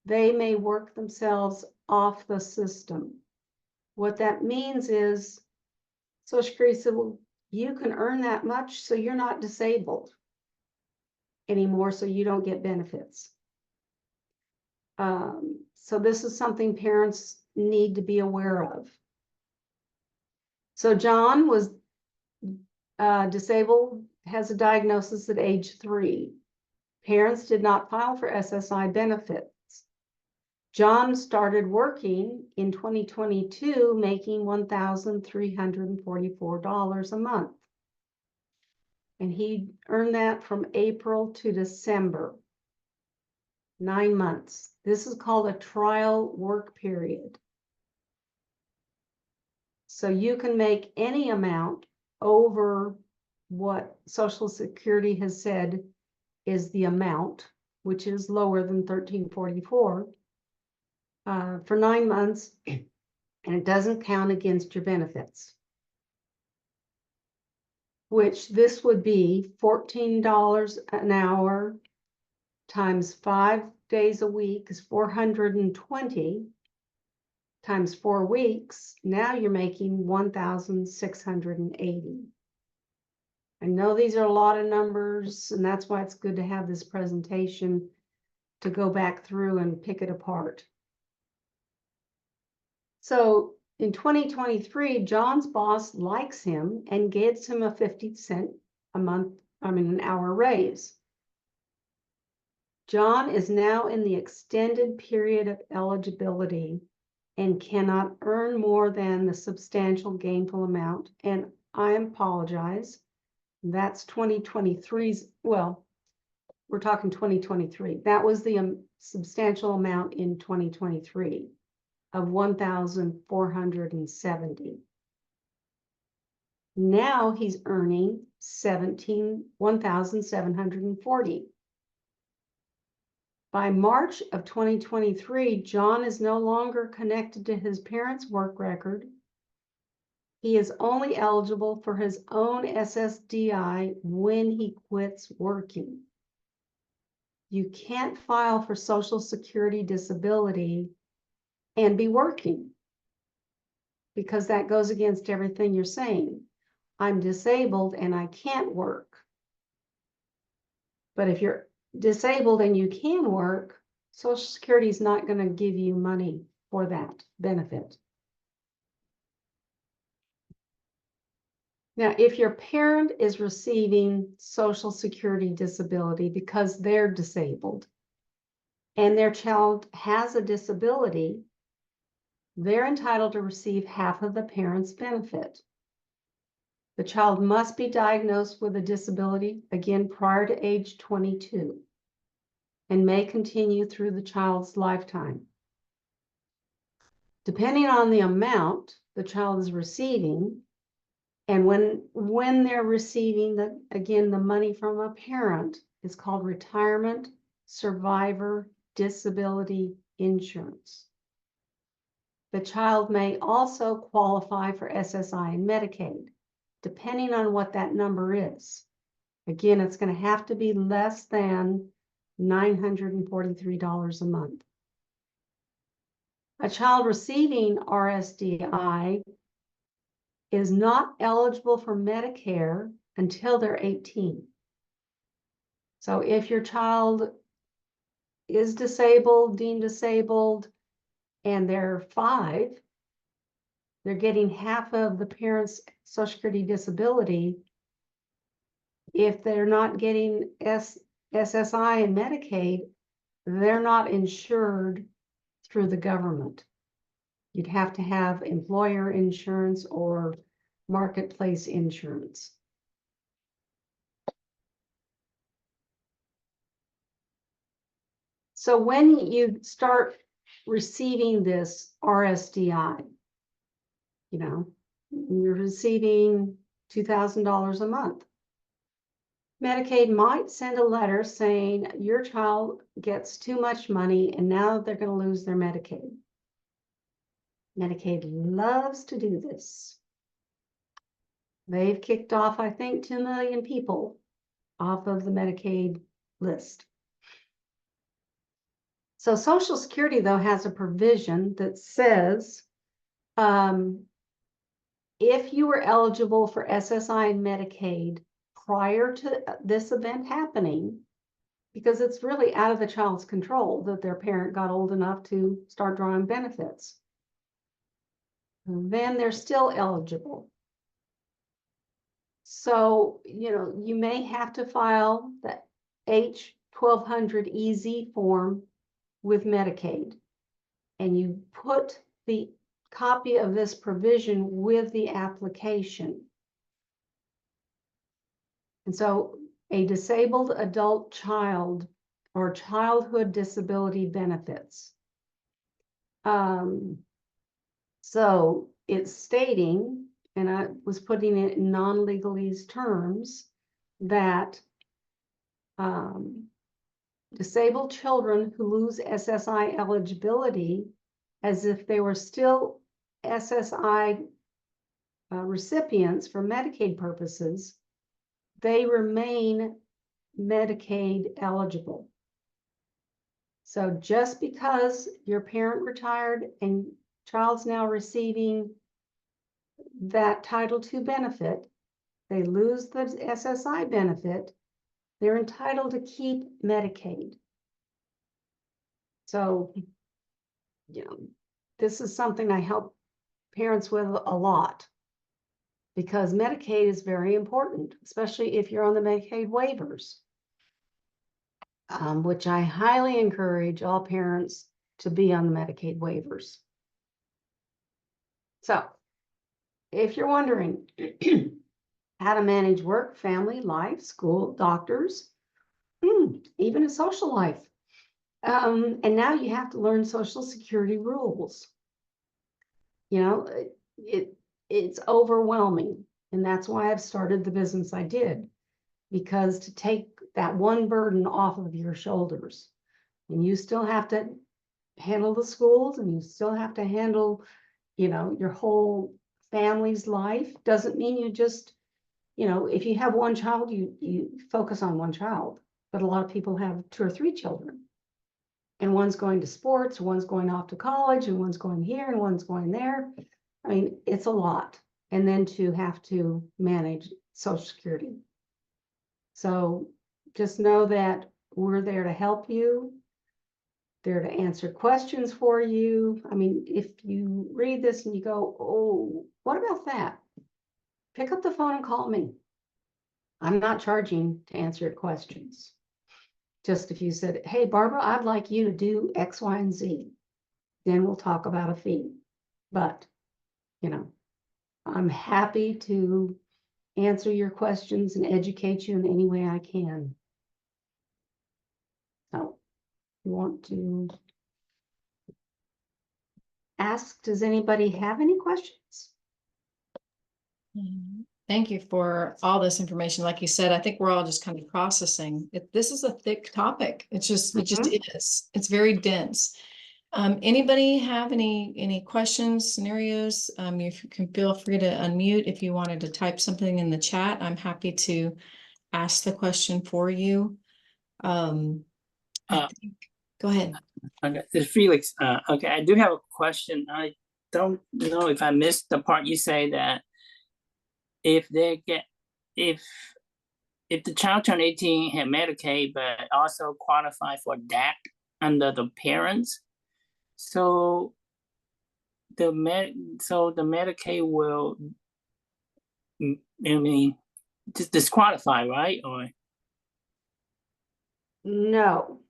they may work themselves off the system. What that means is Social Security said, well, you can earn that much, so you're not disabled anymore, so you don't get benefits. So this is something parents need to be aware of. So John was disabled, has a diagnosis at age 3. Parents did not file for SSI benefits. John started working in 2022, making $1,344 a month. And he earned that from April to December, 9 months. This is called a trial work period. So you can make any amount over what Social Security has said is the amount, which is lower than 1344, for 9 months, and it doesn't count against your benefits, which this would be $14 an hour times 5 days a week is 420 times 4 weeks. Now you're making 1,680. I know these are a lot of numbers, and that's why it's good to have this presentation to go back through and pick it apart. So in 2023, John's boss likes him and gives him a 50-cent an hour raise. John is now in the extended period of eligibility and cannot earn more than the substantial gainful amount. And I apologize, that's 2023's, well, we're talking 2023. That was the substantial amount in 2023 of 1,470. Now he's earning 1,740. By March of 2023, John is no longer connected to his parents' work record. He is only eligible for his own SSDI when he quits working. You can't file for Social Security disability and be working, because that goes against everything you're saying. I'm disabled and I can't work. But if you're disabled and you can work, Social Security is not going to give you money for that benefit. Now, if your parent is receiving Social Security disability because they're disabled and their child has a disability, they're entitled to receive half of the parent's benefit. The child must be diagnosed with a disability, again, prior to age 22, and may continue through the child's lifetime. Depending on the amount the child is receiving, and when they're receiving, the money from a parent, is called retirement survivor disability insurance. The child may also qualify for SSI and Medicaid, depending on what that number is. Again, it's going to have to be less than $943 a month. A child receiving RSDI is not eligible for Medicare until they're 18. So if your child is disabled, deemed disabled, and they're 5, they're getting half of the parent's Social Security disability. If they're not getting SSI and Medicaid, they're not insured through the government. You'd have to have employer insurance or marketplace insurance. So when you start receiving this RSDI, you know, you're receiving $2,000 a month. Medicaid might send a letter saying your child gets too much money and now they're going to lose their Medicaid. Medicaid loves to do this. They've kicked off, I think, 2 million people off of the Medicaid list. So Social Security, though, has a provision that says if you were eligible for SSI and Medicaid prior to this event happening, because it's really out of the child's control that their parent got old enough to start drawing benefits, then they're still eligible. So, you know, you may have to file the H-1200 EZ form with Medicaid, and you put the copy of this provision with the application. And so a disabled adult child or childhood disability benefits. So it's stating, and I was putting it in non-legalese terms, that disabled children who lose SSI eligibility as if they were still SSI recipients for Medicaid purposes, they remain Medicaid eligible. So just because your parent retired and child's now receiving that Title II benefit, they lose the SSI benefit, they're entitled to keep Medicaid. So, you know, this is something I help parents with a lot, because Medicaid is very important, especially if you're on the Medicaid waivers, which I highly encourage all parents to be on the Medicaid waivers. So if you're wondering how to manage work, family, life, school, doctors, even a social life, and now you have to learn Social Security rules. You know, it's overwhelming, and that's why I've started the business I did, because to take that one burden off of your shoulders, and you still have to handle the schools, and you still have to handle, you know, your whole family's life. Doesn't mean you just, you know, if you have one child, you focus on one child, but a lot of people have 2 or 3 children, and one's going to sports, one's going off to college, and one's going here, and one's going there. I mean, it's a lot. And then to have to manage Social Security. So just know that we're there to help you, there to answer questions for you. I mean, if you read this and you go, oh, what about that? Pick up the phone and call me. I'm not charging to answer your questions. Just if you said, hey, Barbara, I'd like you to do X, Y, and Z, then we'll talk about a fee. But, you know, I'm happy to answer your questions and educate you in any way I can. So, you want to ask, does anybody have any questions? Thank you for all this information. Like you said, I think we're all just kind of processing it. This is a thick topic. It just is. It's very dense. Anybody have any questions, scenarios? You can feel free to unmute. If you wanted to type something in the chat, I'm happy to ask the question for you. Go ahead. Okay, this is Felix. Okay, I do have a question. I don't know if I missed the part you say that if they get if the child turned 18 had Medicaid but also qualify for DAC under the parents, so the Medicaid will, I mean, disqualify, right? Or No.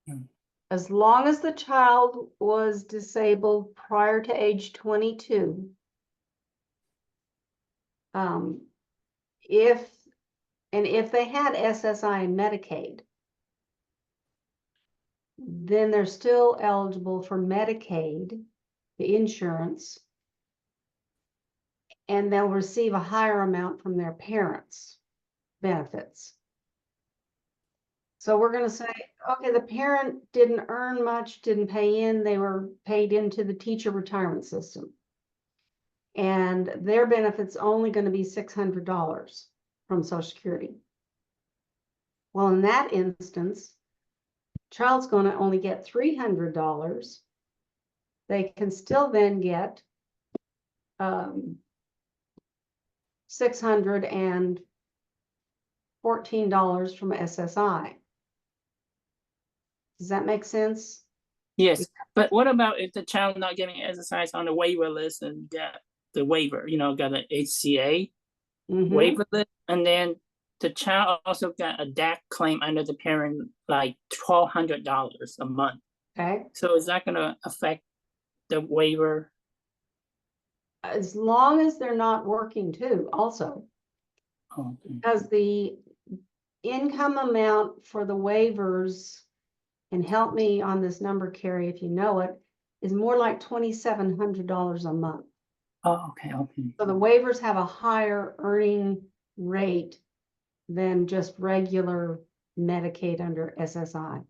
Hmm. As long as the child was disabled prior to age 22, if they had SSI and Medicaid, then they're still eligible for Medicaid, the insurance, and they'll receive a higher amount from their parents' benefits. So we're going to say, okay, the parent didn't earn much, didn't pay in, they were paid into the teacher retirement system. And their benefit's only going to be $600 from Social Security. Well, in that instance, child's going to only get $300. They can still then get $614 from SSI. Does that make sense? yes, but what about if the child not getting exercise on the waiver list and got the waiver, got an HCA waiver list, and then the child also got a DAC claim under the parent, like $1,200 a month. Okay. So is that going to affect the waiver? As long as they're not working too, also. Okay. Because the income amount for the waivers, and help me on this number, Carrie, if you know it, is more like $2,700 a month. Oh, okay, okay. So the waivers have a higher earning rate than just regular Medicaid under SSI.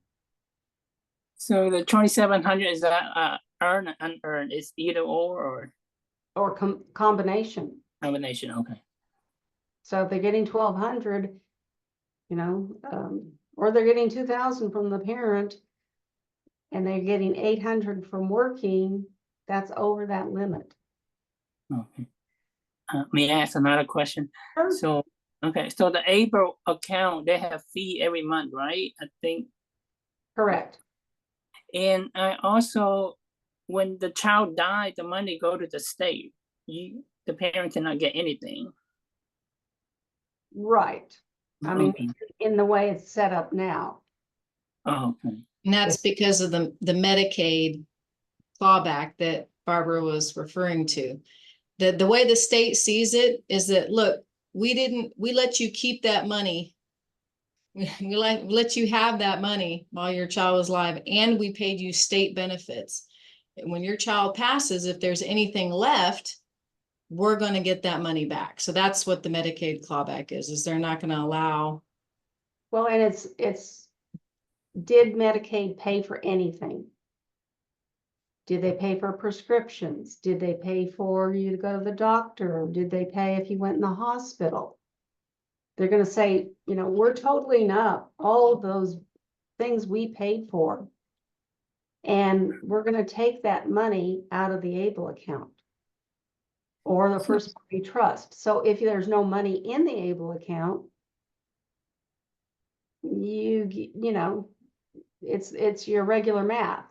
So the 2,700 is that earned and unearned? It's either or Combination. combination? Okay. So if they're getting 1,200, or they're getting 2,000 from the parent, and they're getting 800 from working, that's over that limit. Okay. May I ask another question? Sure. So, okay, so the ABLE account, they have fee every month, right? I think. Correct. And I also, when the child died, the money go to the state. The parent cannot get anything. Right. I mean, Okay. in the way it's set up now. Oh, okay. And that's because of the Medicaid clawback that Barbara was referring to. The way the state sees it is that, look, we let you keep that money. We let you have that money while your child was alive, and we paid you state benefits. And when your child passes, if there's anything left, we're going to get that money back. So that's what the Medicaid clawback is they're not going to allow. Well, and it's did Medicaid pay for anything? Did they pay for prescriptions? Did they pay for you to go to the doctor? Did they pay if you went in the hospital? They're going to say, we're totaling up all of those things we paid for, and we're going to take that money out of the ABLE account or the first party trust. So if there's no money in the ABLE account, it's your regular math.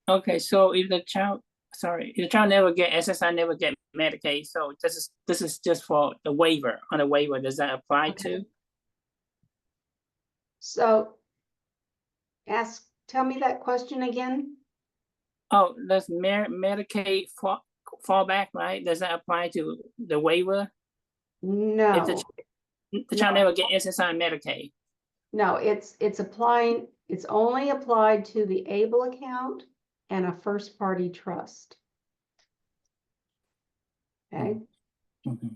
Okay, so if the child never get SSI, never get Medicaid, so this is just for the waiver. On the waiver, does that apply to? So tell me that question again. Oh, does Medicaid fallback, right? Does that apply to the waiver? No. If the child never get SSI and Medicaid. No, it's only applied to the ABLE account and a first party trust. Okay. Mm-hmm.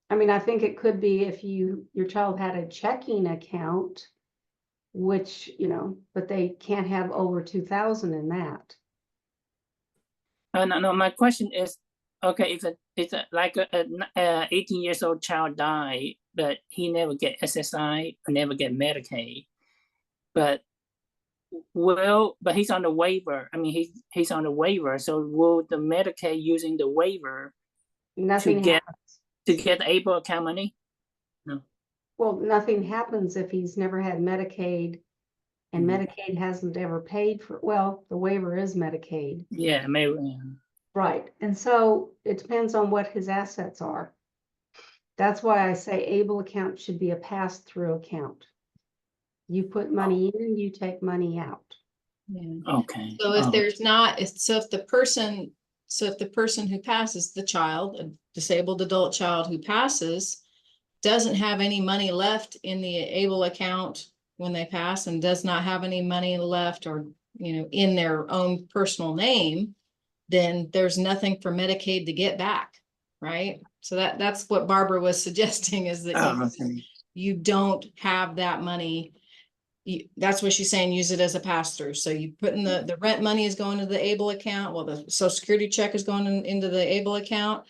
I mean, I think it could be if your child had a checking account, which, but they can't have over 2,000 in that. No, my question is, okay, if it's like a 18 years old child died, but he never get SSI or never get Medicaid, but he's on the waiver. I mean, he's on the waiver. So will the Medicaid using the waiver Nothing to to get the able account money? Well, nothing happens if he's never had Medicaid and Mhm. Medicaid hasn't ever paid for, well, the waiver is Medicaid. Yeah, maybe. Yeah. Right, and so it depends on what his assets are. That's why I say able account should be a pass-through account. You put money in, you take money out. Yeah. Okay. So if Oh, there's not, if the person who passes, the child, a disabled adult child who passes, doesn't have any money left in the able account when they pass and does not have any money left or, in their own personal name, then there's nothing for Medicaid to get back, right? So that's what Barbara was suggesting, is that okay. you don't have that money. That's what she's saying, use it as a pass-through. So you put in the rent money is going to the able account. Well, the social security check is going into the able account.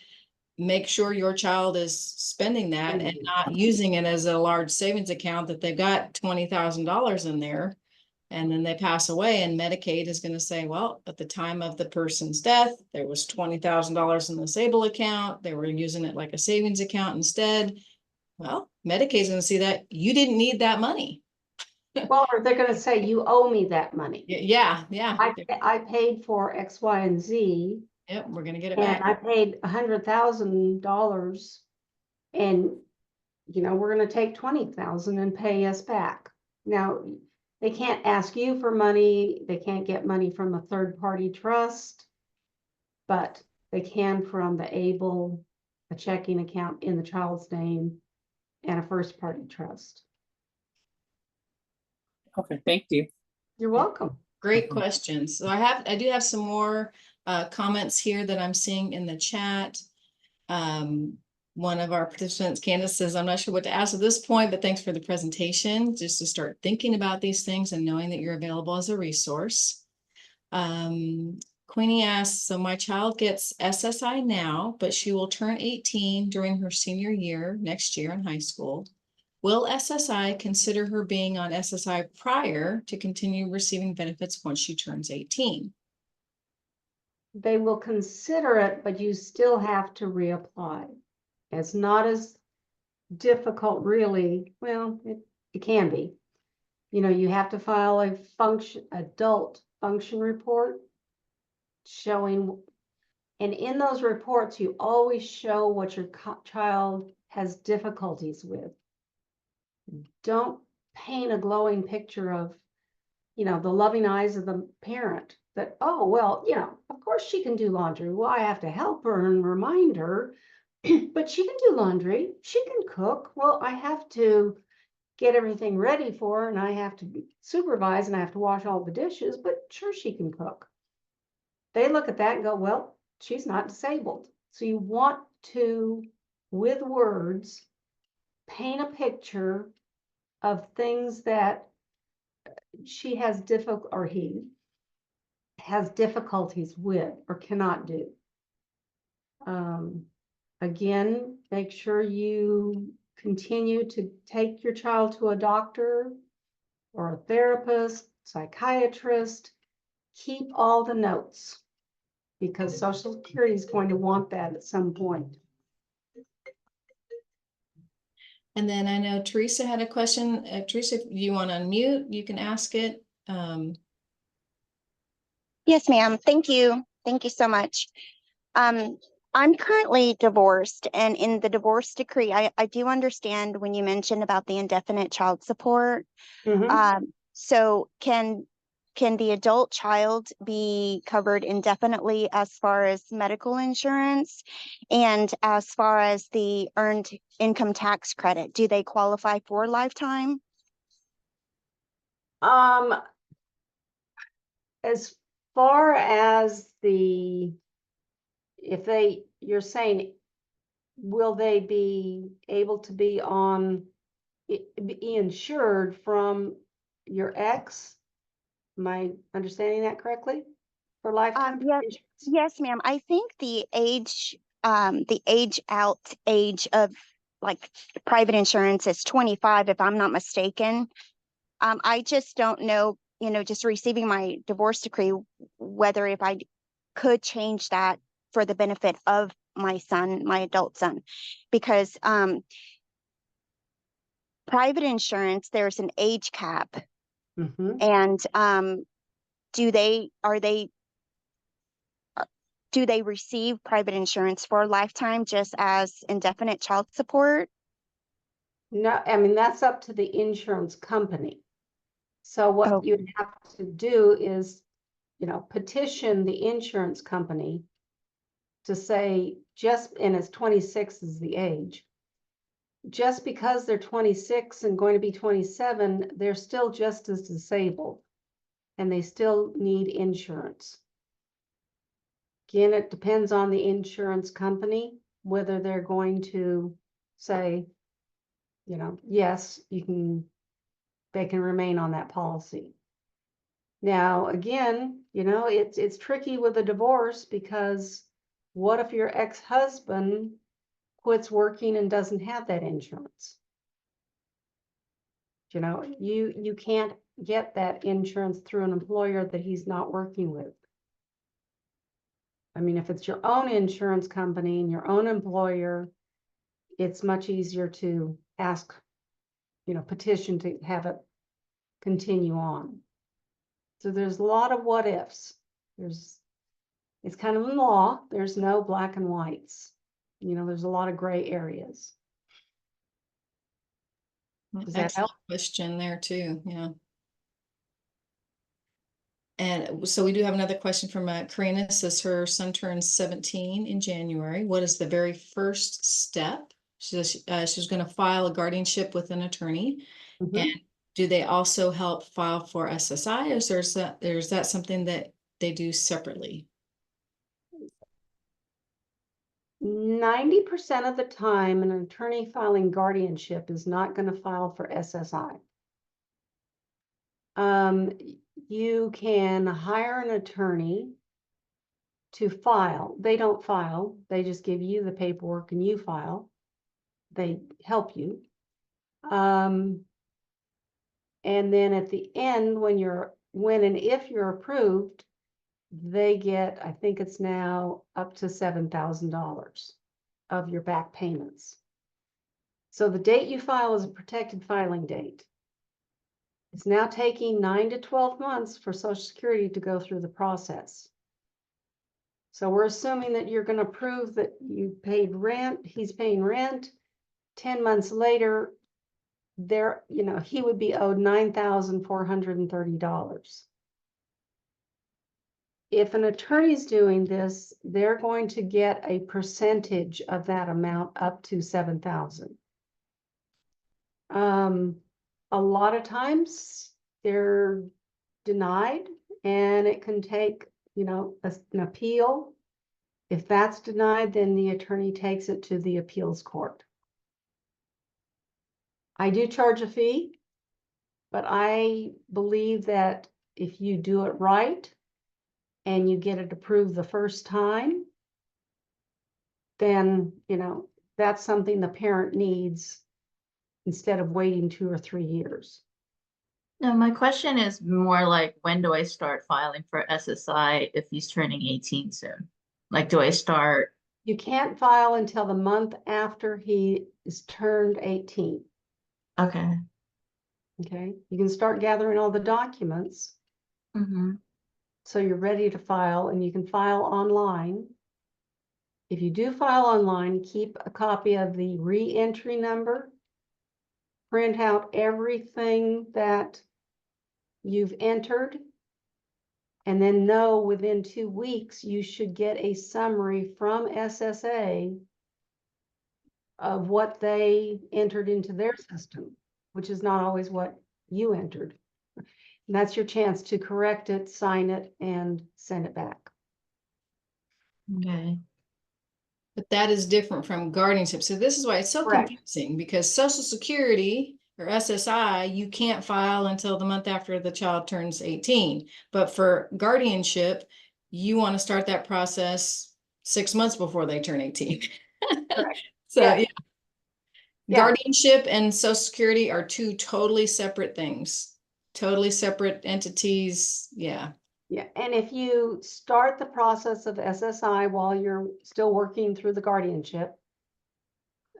Make sure your child is spending that and not using it as a large savings account that they've got $20,000 in there. And then they pass away and Medicaid is going to say, well, at the time of the person's death, there was $20,000 in this able account. They were using it like a savings account instead. Well, Medicaid's going to see that you didn't need that money. Well, or they're gonna say, you owe me that money. Yeah. I paid for X, Y, and Z, Yep, we're gonna get it and back. I paid $100,000. And, we're gonna take 20,000 and pay us back. Now, they can't ask you for money, they can't get money from a third-party trust, but they can from the able, a checking account in the child's name, and a first-party trust. Okay, thank you. You're welcome. Great questions. So I do have some more comments here that I'm seeing in the chat. One of our participants, Candace, says, I'm not sure what to ask at this point, but thanks for the presentation, just to start thinking about these things and knowing that you're available as a resource. Queenie asks, so my child gets SSI now, but she will turn 18 during her senior year next year in high school. Will SSI consider her being on SSI prior to continue receiving benefits once she turns 18? They will consider it, but you still have to reapply. It's not as difficult, really. Well, it can be. You have to file a adult function report showing, and in those reports, you always show what your child has difficulties with. Don't paint a glowing picture of, the loving eyes of the parent that, oh, well, of course she can do laundry. Well, I have to help her and remind her, but she can do laundry. She can cook. Well, I have to get everything ready for her and I have to supervise and I have to wash all the dishes, but sure, she can cook. They look at that and go, well, she's not disabled. So you want to, with words, paint a picture of things that she has or he has difficulties with or cannot do. Again, make sure you continue to take your child to a doctor or a therapist, psychiatrist. Keep all the notes because Social Security is going to want that at some point. And then I know Teresa had a question. Teresa, if you want to unmute, you can ask it. Yes, ma'am. Thank you. Thank you so much. I'm currently divorced, and in the divorce decree, I do understand when you mentioned about the indefinite child support. So can the adult child be covered indefinitely as far as medical insurance and as far as the earned income tax credit? Do they qualify for lifetime? As far as you're saying, will they be able to be be insured from your ex? Am I understanding that correctly? For lifetime insurance? Yes, ma'am. I think the age out age of like private insurance is 25, if I'm not mistaken. I just don't know, just receiving my divorce decree, whether if I could change that for the benefit of my son, my adult son, because private insurance, there's an age cap, Mhm. and do they receive private insurance for a lifetime just as indefinite child support? No, I mean, that's up to the insurance company. So what Oh, you'd have to do is, petition the insurance company to say and it's 26 is the age. Just because they're 26 and going to be 27, they're still just as disabled and they still need insurance. Again, it depends on the insurance company, whether they're going to say, yes, they can remain on that policy. Now, again, it's tricky with a divorce because what if your ex-husband quits working and doesn't have that insurance? You can't get that insurance through an employer that he's not working with. I mean, if it's your own insurance company and your own employer, it's much easier to ask, petition to have it continue on. So there's a lot of what ifs. It's kind of in law, there's no black and whites. There's a lot of gray areas. Does that help? Excellent question there too, yeah. And so we do have another question from Karina. Says her son turns 17 in January. What is the very first step? She says she's going to file a guardianship with an attorney. Mhm. And do they also help file for SSI, or is that something that they do separately? 90% of the time, an attorney filing guardianship is not going to file for SSI. You can hire an attorney to file. They don't file. They just give you the paperwork and you file. They help you. And then at the end, when and if you're approved, they get, I think it's now up to $7,000 of your back payments. So the date you file is a protected filing date. It's now taking 9 to 12 months for Social Security to go through the process. So we're assuming that you're going to prove that you paid rent, he's paying rent. 10 months later, he would be owed $9,430. If an attorney's doing this, they're going to get a percentage of that amount up to $7,000. A lot of times they're denied, and it can take, an appeal. If that's denied, then the attorney takes it to the appeals court. I do charge a fee, but I believe that if you do it right and you get it approved the first time, then, that's something the parent needs instead of waiting 2 or 3 years. No, my question is more like, when do I start filing for SSI if he's turning 18 soon? Like, do I start? You can't file until the month after he is turned 18. Okay. Okay, you can start gathering all the documents. Mm-hmm. So you're ready to file, and you can file online. If you do file online, keep a copy of the re-entry number. Print out everything that you've entered, and then know within 2 weeks you should get a summary from SSA of what they entered into their system, which is not always what you entered. And that's your chance to correct it, sign it, and send it back. Okay. But that is different from guardianship. So this is why it's so Correct. confusing, because Social Security or SSI, you can't file until the month after the child turns 18. But for guardianship, you want to start that process 6 months before they turn 18. Correct. So Yeah. yeah. Yeah. Guardianship and Social Security are two totally separate things, totally separate entities. Yeah. Yeah, and if you start the process of SSI while you're still working through the guardianship,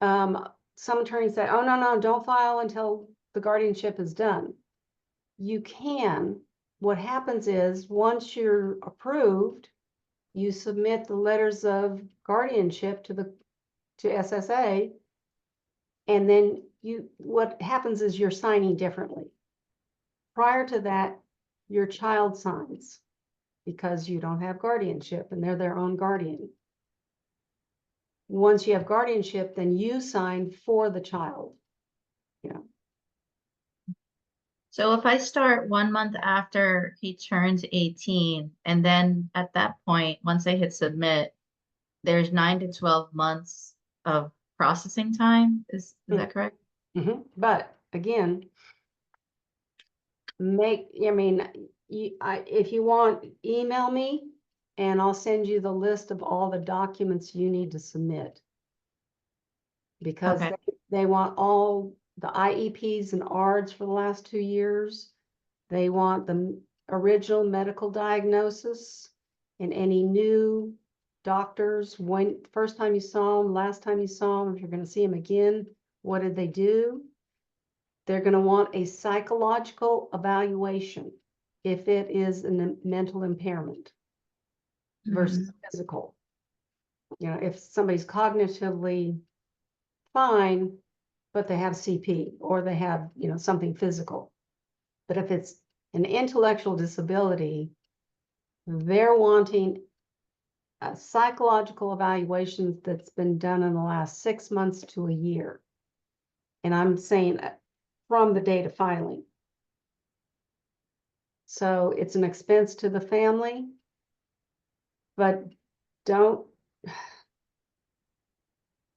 some attorneys say, oh, no, don't file until the guardianship is done. You can. What happens is, once you're approved, you submit the letters of guardianship to SSA, and then what happens is you're signing differently. Prior to that, your child signs because you don't have guardianship and they're their own guardian. Once you have guardianship, then you sign for the child. So if I start 1 month after he turns 18, and then at that point, once I hit submit, there's 9 to 12 months of processing time. Is that correct? But again, if you want, email me and I'll send you the list of all the documents you need to submit. Because Okay. they want all the IEPs and ARDs for the last 2 years. They want the original medical diagnosis and any new doctors, first time you saw them, last time you saw them, if you're going to see them again, what did they do? They're going to want a psychological evaluation if it is a mental impairment versus physical. If somebody's cognitively fine, but they have CP or they have, something physical. But if it's an intellectual disability, they're wanting a psychological evaluation that's been done in the last 6 months to a year. And I'm saying from the date of filing. So it's an expense to the family, but don't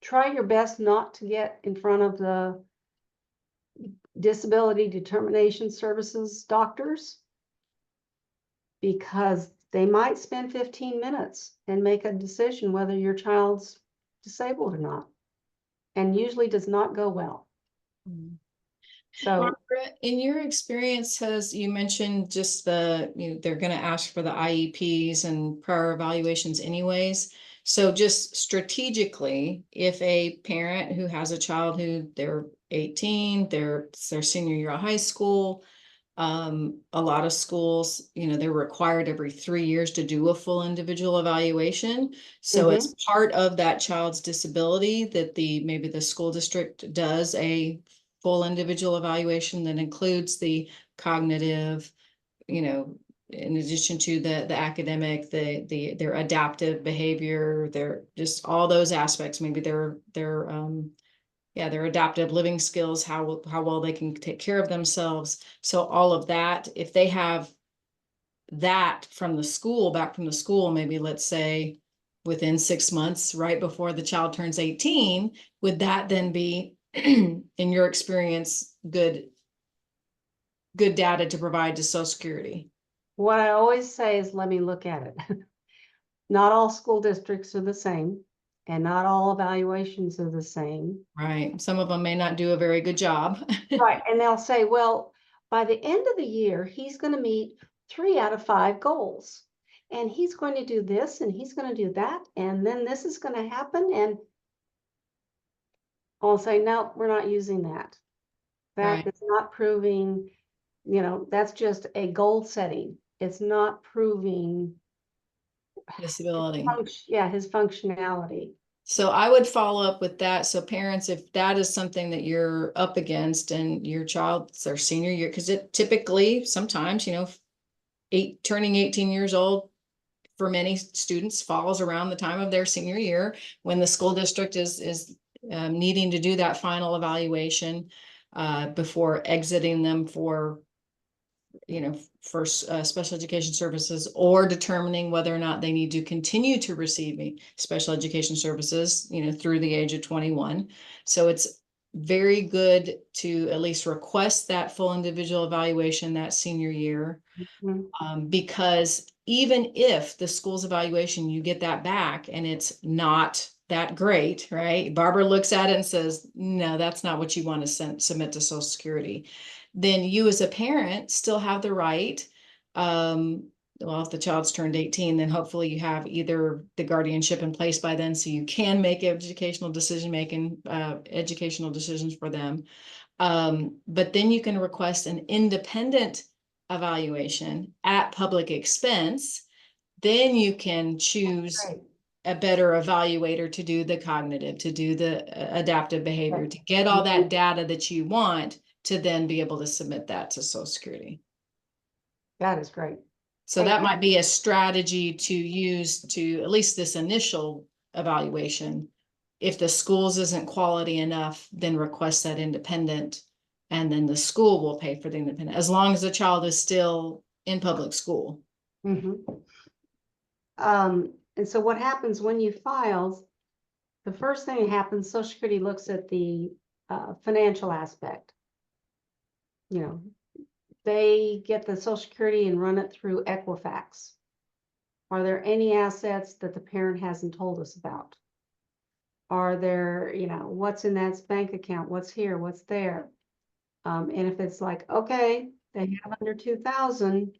try your best not to get in front of the disability determination services doctors, because they might spend 15 minutes and make a decision whether your child's disabled or not, and usually does not go well. So, Barbara, in your experience, you mentioned just they're going to ask for the IEPs and prior evaluations anyways. So just strategically, if a parent who has a child who they're 18, it's their senior year of high school, a lot of schools, they're required every 3 years to do a full individual evaluation. So it's part of that child's disability that maybe the school district does a full individual evaluation that includes the cognitive, in addition to the academic, their adaptive behavior, their just all those aspects, maybe their adaptive living skills, how well they can take care of themselves. So all of that, if they have that back from the school, maybe let's say within 6 months, right before the child turns 18, would that then be, in your experience, good data to provide to Social Security? what I always say is, let me look at it. Not all school districts are the same, and not all evaluations are the same. Right. Some of them may not do a very good job. Right. And they'll say, well, by the end of the year, he's going to meet 3 out of 5 goals. And he's going to do this and he's going to do that. And then this is going to happen. And I'll say, no, we're not using that. That is not proving, that's just a goal setting. It's not proving Disability. his functionality. So I would follow up with that. So parents, if that is something that you're up against and your child's their senior year, because it typically sometimes, turning 18 years old for many students falls around the time of their senior year when the school district is needing to do that final evaluation before exiting them for special education services, or determining whether or not they need to continue to receiving special education services, through the age of 21. So it's very good to at least request that full individual evaluation that senior year, because even if the school's evaluation, you get that back and it's not that great, right? Barbara looks at it and says, no, that's not what you want to submit to Social Security. Then you as a parent still have the right well, if the child's turned 18, then hopefully you have either the guardianship in place by then, so you can make educational decisions for them. But then you can request an independent evaluation at public expense. Then you can choose Great. a better evaluator to do the cognitive, to do the adaptive behavior, Right. to get all that data that you want, to then be able to submit that to Social Security. That is great. So Hey, that might be a strategy to use to at least this initial evaluation. If the schools isn't quality enough, then request that independent, and then the school will pay for the independent, as long as the child is still in public school. And so what happens when you file, the first thing that happens, Social Security looks at the financial aspect. You know, they get the Social Security and run it through Equifax. Are there any assets that the parent hasn't told us about? Are there, you know, what's in that bank account? What's here? What's there? And if it's like, okay, they have under 2,000,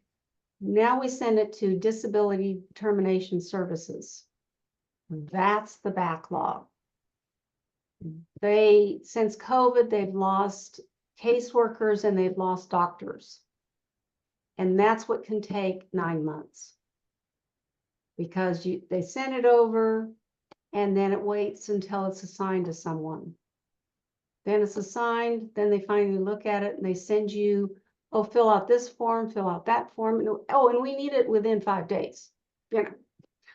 now we send it to Disability Determination Services. That's the backlog. Since COVID, they've lost caseworkers and they've lost doctors. And that's what can take 9 months. Because they send it over and then it waits until it's assigned to someone. Then it's assigned, then they finally look at it and they send you, oh, fill out this form, fill out that form. And, oh, and we need it within 5 days. You know,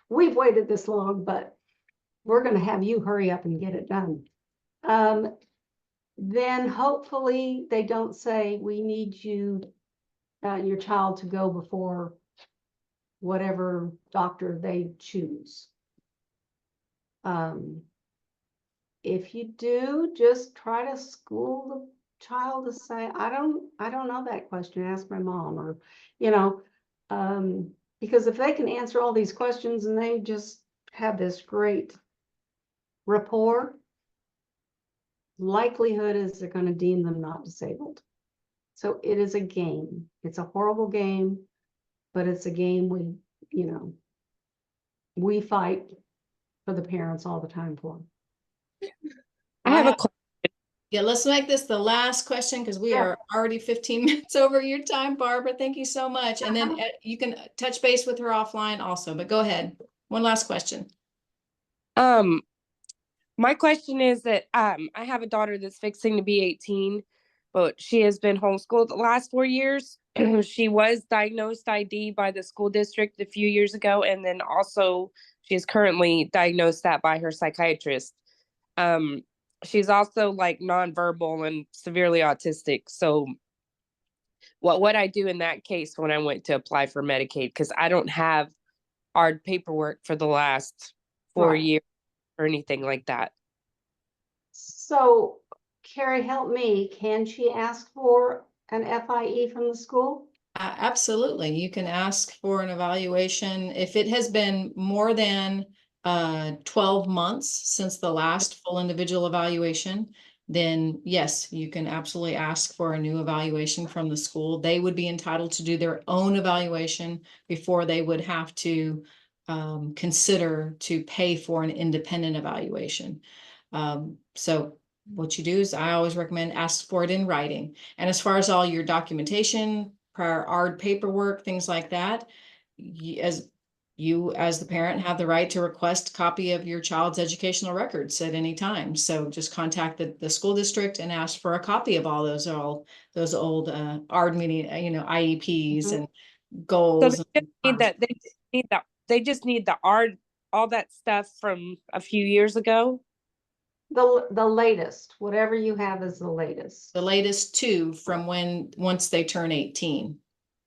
we've waited this long, but we're going to have you hurry up and get it done. Then hopefully they don't say, we need you, your child to go before whatever doctor they choose. If you do, just try to school the child to say, I don't know that question, ask my mom, or, you know, because if they can answer all these questions and they just have this great rapport, likelihood is they're going to deem them not disabled. So it is a game. It's a horrible game, but it's a game we fight for the parents all the time for. I have a Yeah, let's make this the last question because we are already 15 minutes over your time, Barbara. Thank you so much. And then you can touch base with her offline also, but go ahead. One last question. My question is that I have a daughter that's fixing to be 18, but she has been homeschooled the last 4 years. She was diagnosed ID by the school district a few years ago, and then also she is currently diagnosed that by her psychiatrist. She's also like nonverbal and severely autistic. So what would I do in that case when I went to apply for Medicaid? Because I don't have hard paperwork for the last 4 years or anything like that. So, Carrie, help me. Can she ask for an FIE from the school? Absolutely. You can ask for an evaluation if it has been more than 12 months since the last full individual evaluation. Then yes, you can absolutely ask for a new evaluation from the school. They would be entitled to do their own evaluation before they would have to consider to pay for an independent evaluation. So what you do is I always recommend ask for it in writing. And as far as all your documentation, prior ARD paperwork, things like that, as the parent have the right to request a copy of your child's educational records at any time. So just contact the school district and ask for a copy of all those old ARD meeting, IEPs and goals. So they just need that. They just need the ARD, all that stuff from a few years ago. The latest, whatever you have is the latest. The latest two from once they turn 18.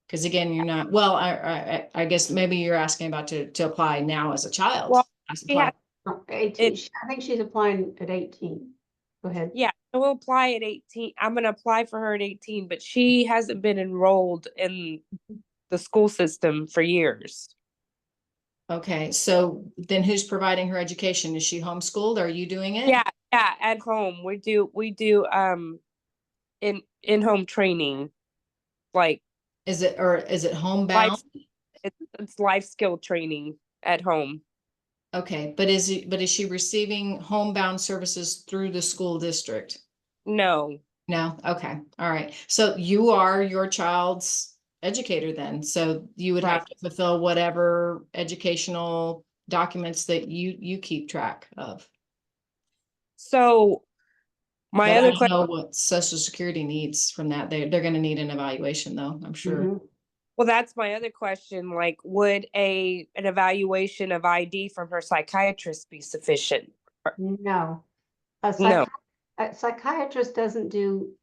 Because again, you're not, well, I guess maybe you're asking about to apply now as a child. Well, 18. I think she's applying at 18. Go ahead. Yeah, we'll apply at 18. I'm going to apply for her at 18, but she hasn't been enrolled in the school system for years. Okay, so then who's providing her education? Is she homeschooled? Are you doing it? Yeah, at home. We do in-home training. Like, Is it homebound? It's life skill training at home. Okay, but is she receiving homebound services through the school district? No. No, okay, all right. So you are your child's educator then, so you would have Right. to fulfill whatever educational documents that you keep track of. So my But I other don't question, know what Social Security needs from that. They're gonna need an evaluation though, I'm sure. Mhm. well, that's my other question. Like, would an evaluation of ID from her psychiatrist be sufficient? No. A No. a psychiatrist doesn't do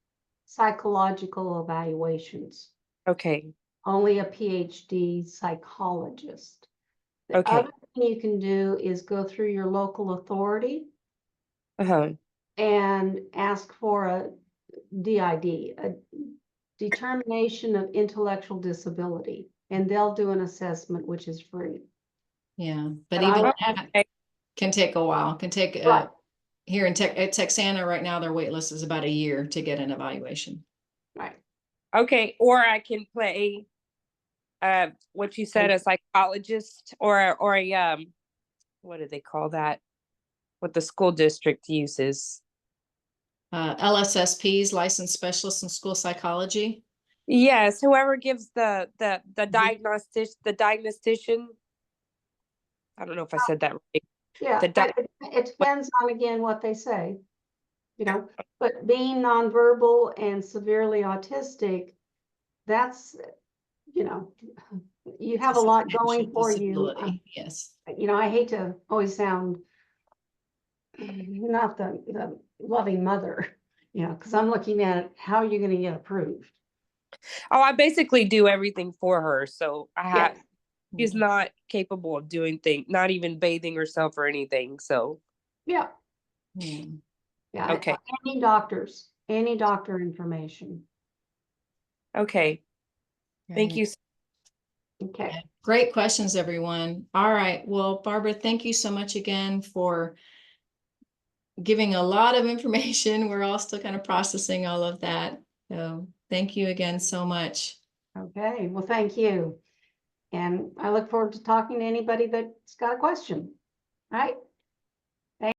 psychological evaluations, Okay. only a PhD psychologist. The Okay. other thing you can do is go through your local authority Uh-huh. and ask for a DID, a determination of intellectual disability, and they'll do an assessment, which is free. Yeah, but But I even would- that Okay. can take a while, can take, Right. here in at Texana right now, their wait list is about a year to get an evaluation. Right. Okay. Or I can play what you said, a psychologist or a what do they call that? What the school district uses. LSSPs, licensed specialists in school psychology. Yes, whoever gives the Mm-hmm. diagnostician. I don't know if I said that right. Yeah, The di- it depends on, again, what they say, you know, but being nonverbal and severely autistic, that's, you know, you have a lot going for you. Disability, yes. You know, I hate to always sound not the loving mother, you know, because I'm looking at how you're going to get approved. Oh, I basically do everything for her. So Yeah. she's not capable of doing things, not even bathing herself or anything. So Yeah. Yeah. Yeah. Okay. Any doctor information. okay. Thank Right. you. Okay. Great questions, everyone. All right. Well, Barbara, thank you so much again for giving a lot of information. We're all still kind of processing all of that. So thank you again so much. Okay. Well, thank you. And I look forward to talking to anybody that's got a question. All right.